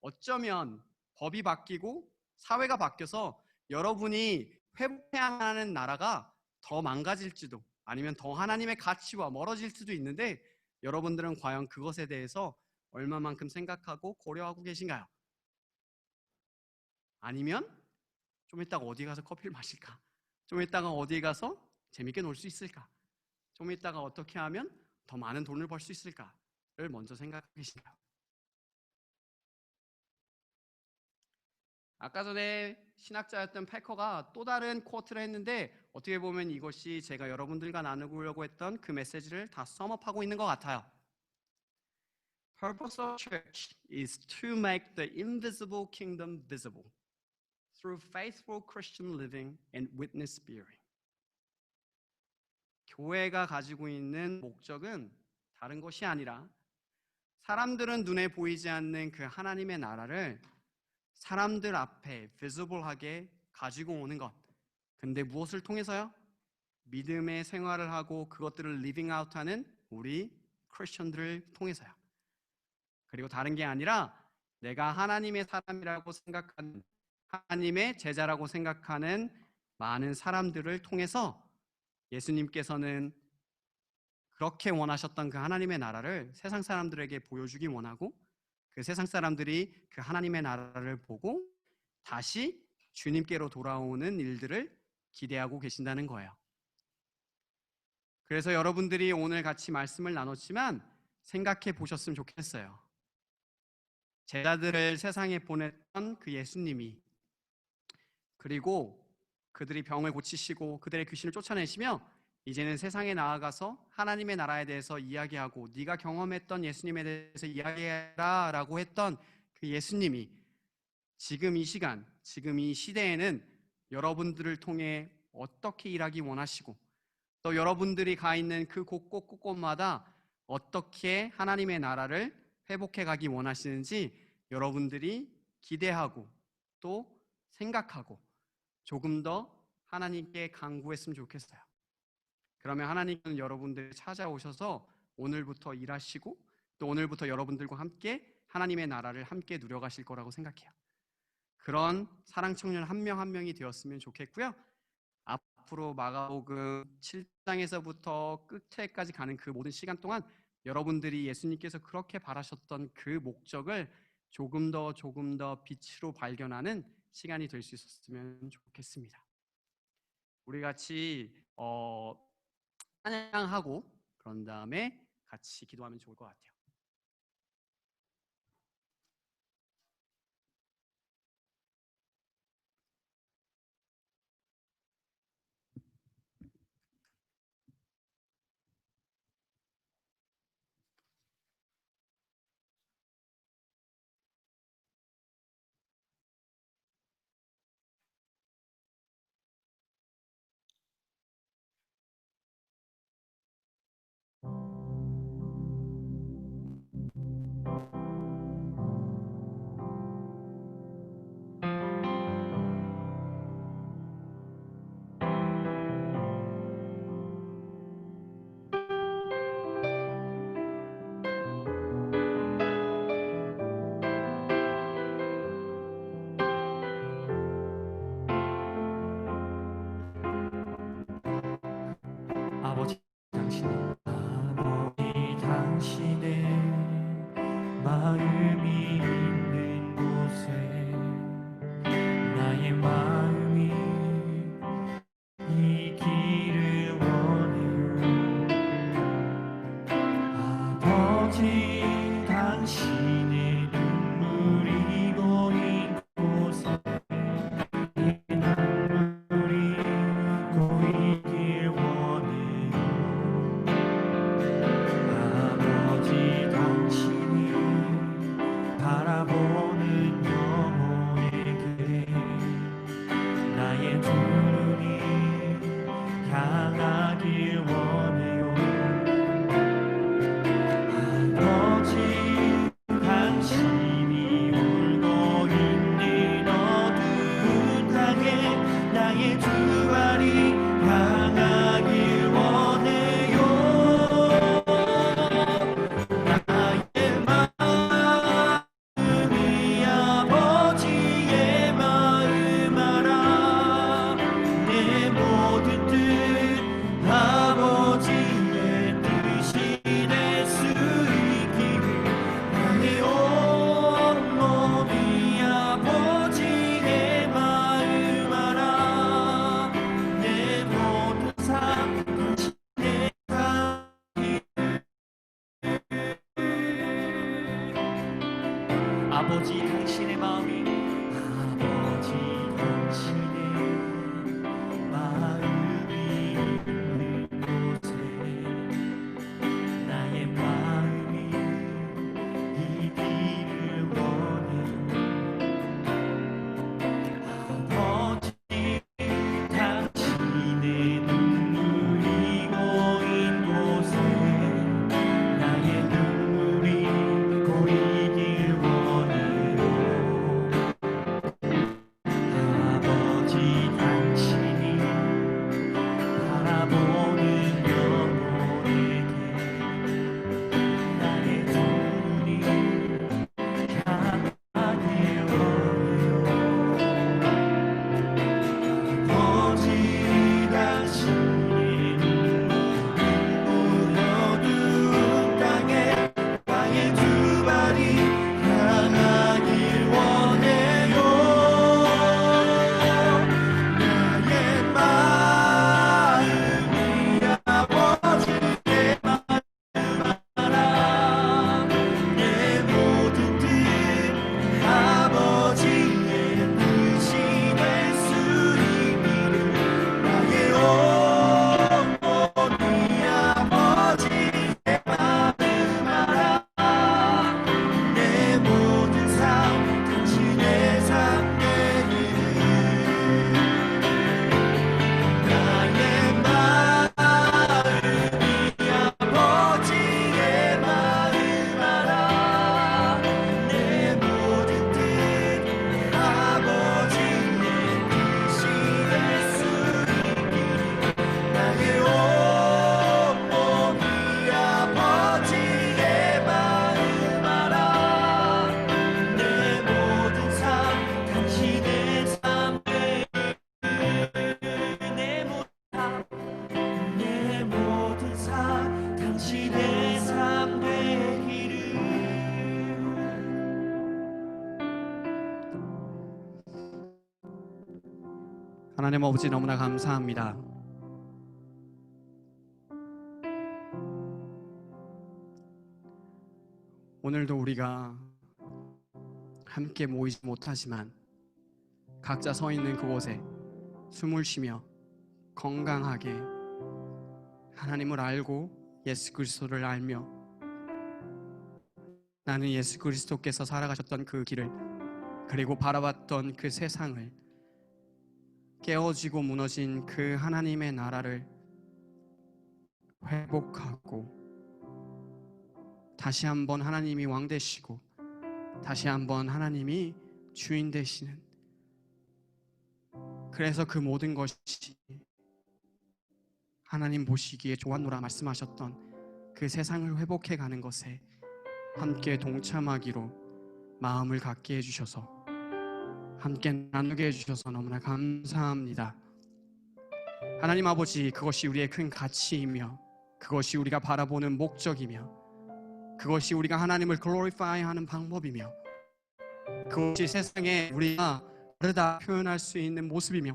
어쩌면 법이 바뀌고 사회가 바뀌어서 여러분이 회복해야 하는 나라가 더 망가질지도 아니면 더 하나님의 가치와 멀어질 수도 있는데 여러분들은 과연 그것에 대해서 얼마만큼 생각하고 고려하고 계신가요? 아니면 좀 이따가 어디 가서 커피를 마실까? 좀 이따가 어디 가서 재밌게 놀 수 있을까? 좀 이따가 어떻게 하면 더 많은 돈을 벌 수 있을까를 먼저 생각하고 계신가요? 아까 전에 신학자였던 패커가 또 다른 쿼트를 했는데 어떻게 보면 이것이 제가 여러분들과 나누려고 했던 그 메시지를 다 썸업하고 있는 것 같아요. Purpose of church is to make the invisible kingdom visible through faithful Christian living and witness bearing. 교회가 가지고 있는 목적은 다른 것이 아니라 사람들은 눈에 보이지 않는 그 하나님의 나라를 사람들 앞에 visible하게 가지고 오는 것. 근데 무엇을 통해서요? 믿음의 생활을 하고 그것들을 living out 하는 우리 크리스천들을 통해서요. 그리고 다른 게 아니라 내가 하나님의 사람이라고 생각하는 하나님의 제자라고 생각하는 많은 사람들을 통해서 예수님께서는 그렇게 원하셨던 그 하나님의 나라를 세상 사람들에게 보여주기 원하고 그 세상 사람들이 그 하나님의 나라를 보고 다시 주님께로 돌아오는 일들을 기대하고 계신다는 거예요. 그래서 여러분들이 오늘 같이 말씀을 나눴지만 생각해 보셨으면 좋겠어요. 제자들을 세상에 보냈던 그 예수님이 그리고 그들이 병을 고치시고 그들의 귀신을 쫓아내시며 이제는 세상에 나아가서 하나님의 나라에 대해서 이야기하고 네가 경험했던 예수님에 대해서 이야기해라 라고 했던 그 예수님이 지금 이 시간, 지금 이 시대에는 여러분들을 통해 어떻게 일하기 원하시고 또 여러분들이 가 있는 그 곳곳곳곳마다 어떻게 하나님의 나라를 회복해 가기 원하시는지 여러분들이 기대하고 또 생각하고 조금 더 하나님께 간구했으면 좋겠어요. 그러면 하나님은 여러분들 찾아오셔서 오늘부터 일하시고 또 오늘부터 여러분들과 함께 하나님의 나라를 함께 누려가실 거라고 생각해요. 그런 사랑 청년 한 명 한 명이 되었으면 좋겠고요. 앞으로 마가복음 7장에서부터 끝에까지 가는 그 모든 시간 동안 여러분들이 예수님께서 그렇게 바라셨던 그 목적을 조금 더 빛으로 발견하는 시간이 될 수 있었으면 좋겠습니다. 우리 같이 찬양하고 그런 다음에 같이 기도하면 좋을 것 같아요. 아버지 당신의 마음이 있는 곳에 나의 마음이 있기를 원해요. 아버지 당신의 눈물이 고인 곳에 내 눈물이 고이길 원해요. 아버지 당신이 바라보는 영혼에게 나의 두 눈이 향하길 원해요. 아버지 당신이 울고 있는 어두운 땅에 나의 두 발이 향하길 원해요. 나의 마음이 아버지의 마음 아버지 당신의 마음이 아버지 당신의 마음이 있는 곳에 나의 마음이 있기를 원해 아버지 당신의 눈물이 고인 곳에 나의 눈물이 고이길 원해요 아버지 당신이 바라보는 영혼에게 나의 눈물이 향하길 원해요 아버지 당신의 눈물 어두운 땅에 나의 두 발이 향하길 원해요 나의 마음이 아버지의 마음 알아 내 모든 뜻 아버지의 뜻이 될 수 있기를 나의 온몸이 아버지의 마음 알아 내 모든 삶 당신의 삶 되기를 나의 마음이 아버지의 마음 알아 내 모든 뜻 아버지의 뜻이 될 수 있기를 나의 온몸이 아버지의 마음 알아 내 모든 삶 당신의 삶 되기를 내 모든 삶 당신의 삶 되기를 하나님 아버지 너무나 감사합니다. 오늘도 우리가 함께 모이지 못하지만 각자 서 있는 그곳에 숨을 쉬며 건강하게 하나님을 알고 예수 그리스도를 알며 나는 예수 그리스도께서 살아가셨던 그 길을 그리고 바라봤던 그 세상을 깨어지고 무너진 그 하나님의 나라를 회복하고 다시 한번 하나님이 왕 되시고 다시 한번 하나님이 주인 되시는 그래서 그 모든 것이 하나님 보시기에 좋았노라 말씀하셨던 그 세상을 회복해 가는 것에 함께 동참하기로 마음을 갖게 해주셔서 함께 나누게 해주셔서 너무나 감사합니다. 하나님 아버지 그것이 우리의 큰 가치이며 그것이 우리가 바라보는 목적이며 그것이 우리가 하나님을 글로리파이 하는 방법이며 그것이 세상에 우리가 다르다 표현할 수 있는 모습이며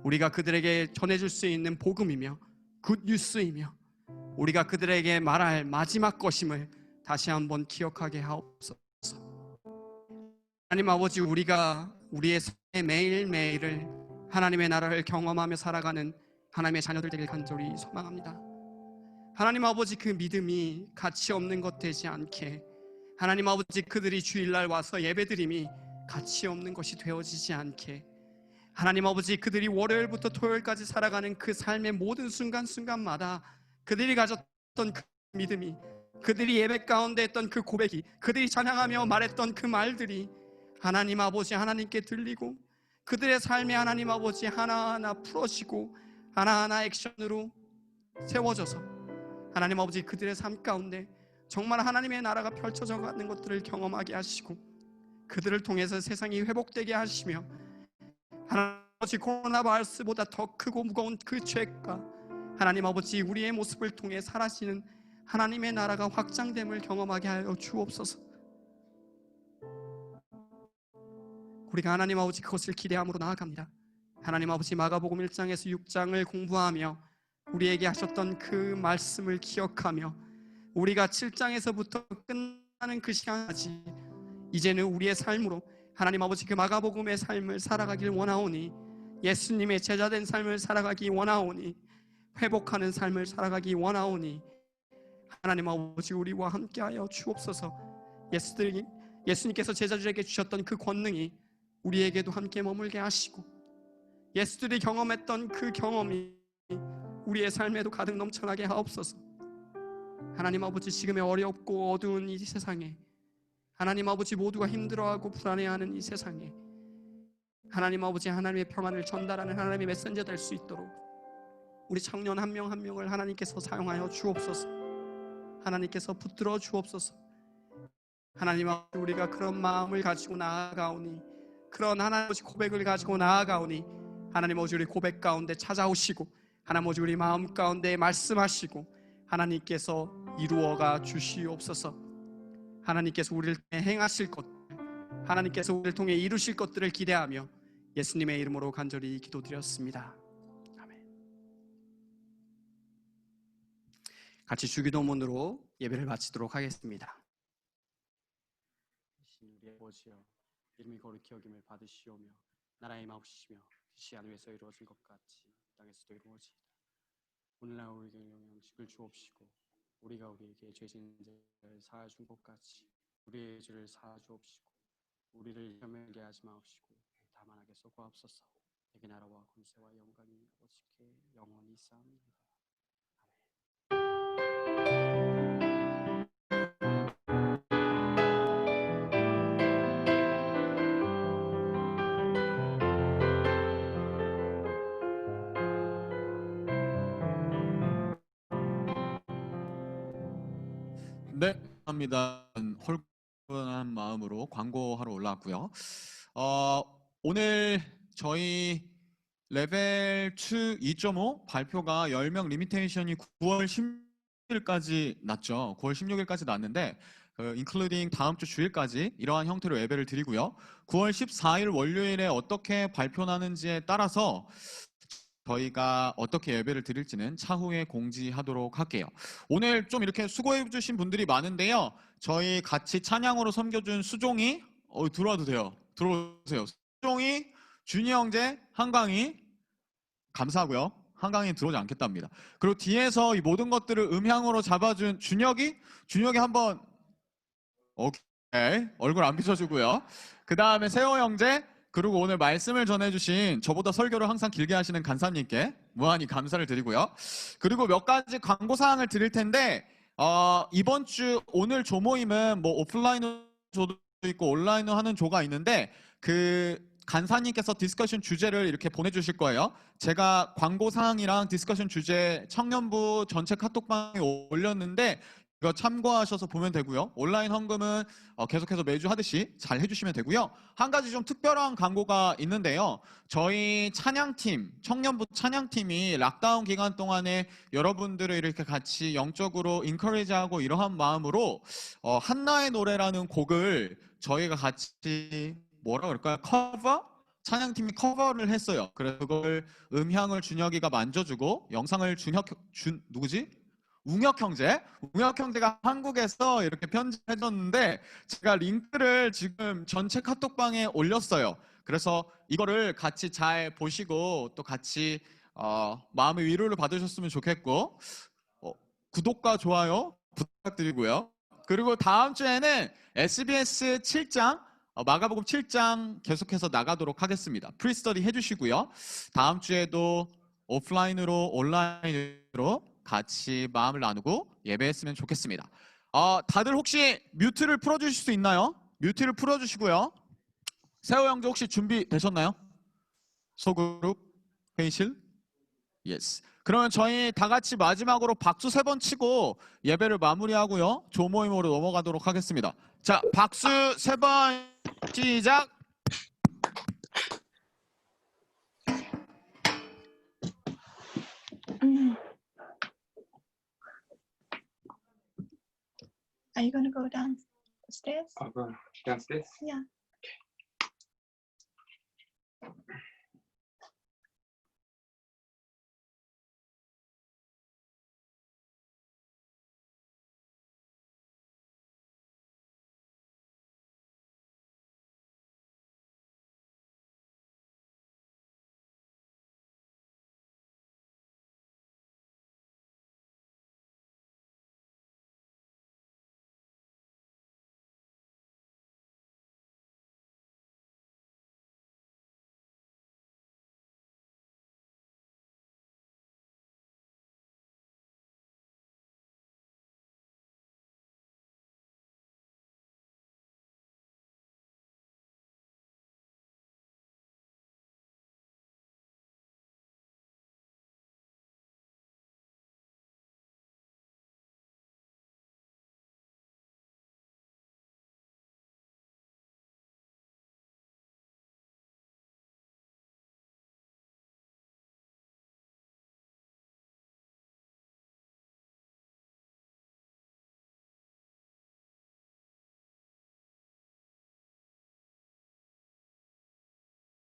우리가 그들에게 전해줄 수 있는 복음이며 굿뉴스이며 우리가 그들에게 말할 마지막 것임을 다시 한번 기억하게 하옵소서. 하나님 아버지 우리가 우리의 삶의 매일매일을 하나님의 나라를 경험하며 살아가는 하나님의 자녀들 되길 간절히 소망합니다. 하나님 아버지 그 믿음이 가치 없는 것 되지 않게 하나님 아버지 그들이 주일날 와서 예배드림이 가치 없는 것이 되어지지 않게 하나님 아버지 그들이 월요일부터 토요일까지 살아가는 그 삶의 모든 순간순간마다 그들이 가졌던 그 믿음이 그들이 예배 가운데 했던 그 고백이 그들이 찬양하며 말했던 그 말들이 하나님 아버지 하나님께 들리고 그들의 삶에 하나님 아버지 하나하나 풀어지고 하나하나 액션으로 세워져서 하나님 아버지 그들의 삶 가운데 정말 하나님의 나라가 펼쳐져 가는 것들을 경험하게 하시고 그들을 통해서 세상이 회복되게 하시며 하나님 아버지 코로나 바이러스보다 더 크고 무거운 그 죄가 하나님 아버지 우리의 모습을 통해 사라지는 하나님의 나라가 확장됨을 경험하게 하여 주옵소서. 우리가 하나님 아버지 그것을 기대함으로 나아갑니다. 하나님 아버지 마가복음 1장에서 6장을 공부하며 우리에게 하셨던 그 말씀을 기억하며 우리가 7장에서부터 끝나는 그 시간까지 이제는 우리의 삶으로 하나님 아버지 그 마가복음의 삶을 살아가길 원하오니, 예수님의 제자된 삶을 살아가기 원하오니, 회복하는 삶을 살아가기 원하오니, 하나님 아버지 우리와 함께하여 주옵소서. 예수님께서 제자들에게 주셨던 그 권능이 우리에게도 함께 머물게 하시고, 예수들이 경험했던 그 경험이 우리의 삶에도 가득 넘쳐나게 하옵소서. 하나님 아버지, 지금의 어렵고 어두운 이 세상에, 하나님 아버지 모두가 힘들어하고 불안해하는 이 세상에 하나님 아버지 하나님의 평안을 전달하는 하나님의 메신저 될 수 있도록 우리 청년 한 명 한 명을 하나님께서 사용하여 주옵소서. 하나님께서 붙들어 주옵소서. 하나님 아버지, 우리가 그런 마음을 가지고 나아가오니, 그런 하나님 아버지 고백을 가지고 나아가오니, 하나님 아버지 우리 고백 가운데 찾아오시고, 하나님 아버지 우리 마음 가운데 말씀하시고, 하나님께서 이루어가 주시옵소서. 하나님께서 우리를 통해 행하실 것, 하나님께서 우리를 통해 이루실 것들을 기대하며 예수님의 이름으로 간절히 기도드렸습니다. 아멘. 같이 주기도문으로 예배를 마치도록 하겠습니다. 우리 아버지여, 이름이 거룩히 여김을 받으시오며 나라의 임하옵시며 뜻이 하늘에서 이루어진 것 같이 땅에서도 이루어지이다. 오늘날 우리에게 양식을 주옵시고 우리가 우리에게 죄진 자를 사하여 준 것 같이 우리의 죄를 사하여 주옵시고 우리를 시험에 하지 마옵시고 다만 악에서 구하옵소서. 내게 나라와 권세와 영광이 아버지께 영원히 있사옵나이다. 네, 감사합니다. 홀분한 마음으로 광고하러 올라왔고요. 오늘 저희 레벨 2.5 발표가 10명 리미테이션이 9월 16일까지 났죠. 9월 16일까지 났는데 including 다음 주 주일까지 이러한 형태로 예배를 드리고요. 9월 14일 월요일에 어떻게 발표나는지에 따라서 저희가 어떻게 예배를 드릴지는 차후에 공지하도록 할게요. 오늘 좀 이렇게 수고해 주신 분들이 많은데요. 저희 같이 찬양으로 섬겨준 수종이 들어와도 돼요. 들어오세요. 수종이, 준이 형제, 한강이 감사하고요. 한강이 들어오지 않겠답니다. 그리고 뒤에서 이 모든 것들을 음향으로 잡아준 준혁이 한번 오케이 얼굴 안 비춰주고요. 그 다음에 세호 형제, 그리고 오늘 말씀을 전해주신 저보다 설교를 항상 길게 하시는 간사님께 무한히 감사를 드리고요. 그리고 몇 가지 광고사항을 드릴 텐데 이번 주 오늘 조모임은 뭐 오프라인으로 조도 있고 온라인으로 하는 조가 있는데 그 간사님께서 디스커션 주제를 이렇게 보내주실 거예요. 제가 광고사항이랑 디스커션 주제 청년부 전체 카톡방에 올렸는데 이거 참고하셔서 보면 되고요. 온라인 헌금은 계속해서 매주 하듯이 잘 해주시면 되고요. 한 가지 좀 특별한 광고가 있는데요. 저희 찬양팀, 청년부 찬양팀이 락다운 기간 동안에 여러분들을 이렇게 같이 영적으로 인커리지하고 이러한 마음으로 한나의 노래라는 곡을 저희가 같이 뭐라 그럴까요? 커버? 찬양팀이 커버를 했어요. 그래서 그걸 음향을 준혁이가 만져주고 영상을 누구지? 웅혁 형제가 한국에서 이렇게 편집해줬는데 제가 링크를 지금 전체 카톡방에 올렸어요. 그래서 이거를 같이 잘 보시고 또 같이 마음의 위로를 받으셨으면 좋겠고 구독과 좋아요 부탁드리고요. 그리고 다음 주에는 SBS 7장 마가복음 7장 계속해서 나가도록 하겠습니다. 프리스터디 해주시고요. 다음 주에도 오프라인으로 온라인으로 같이 마음을 나누고 예배했으면 좋겠습니다. 다들 혹시 뮤트를 풀어주실 수 있나요? 뮤트를 풀어주시고요. 세호 형제 혹시 준비되셨나요? 소그룹 회의실? 예스. 그러면 저희 다 같이 마지막으로 박수 3번 치고 예배를 마무리하고요. 조모임으로 넘어가도록 하겠습니다. 자, 박수 3번 시작. Are you gonna go downstairs? I'll go downstairs. Yeah.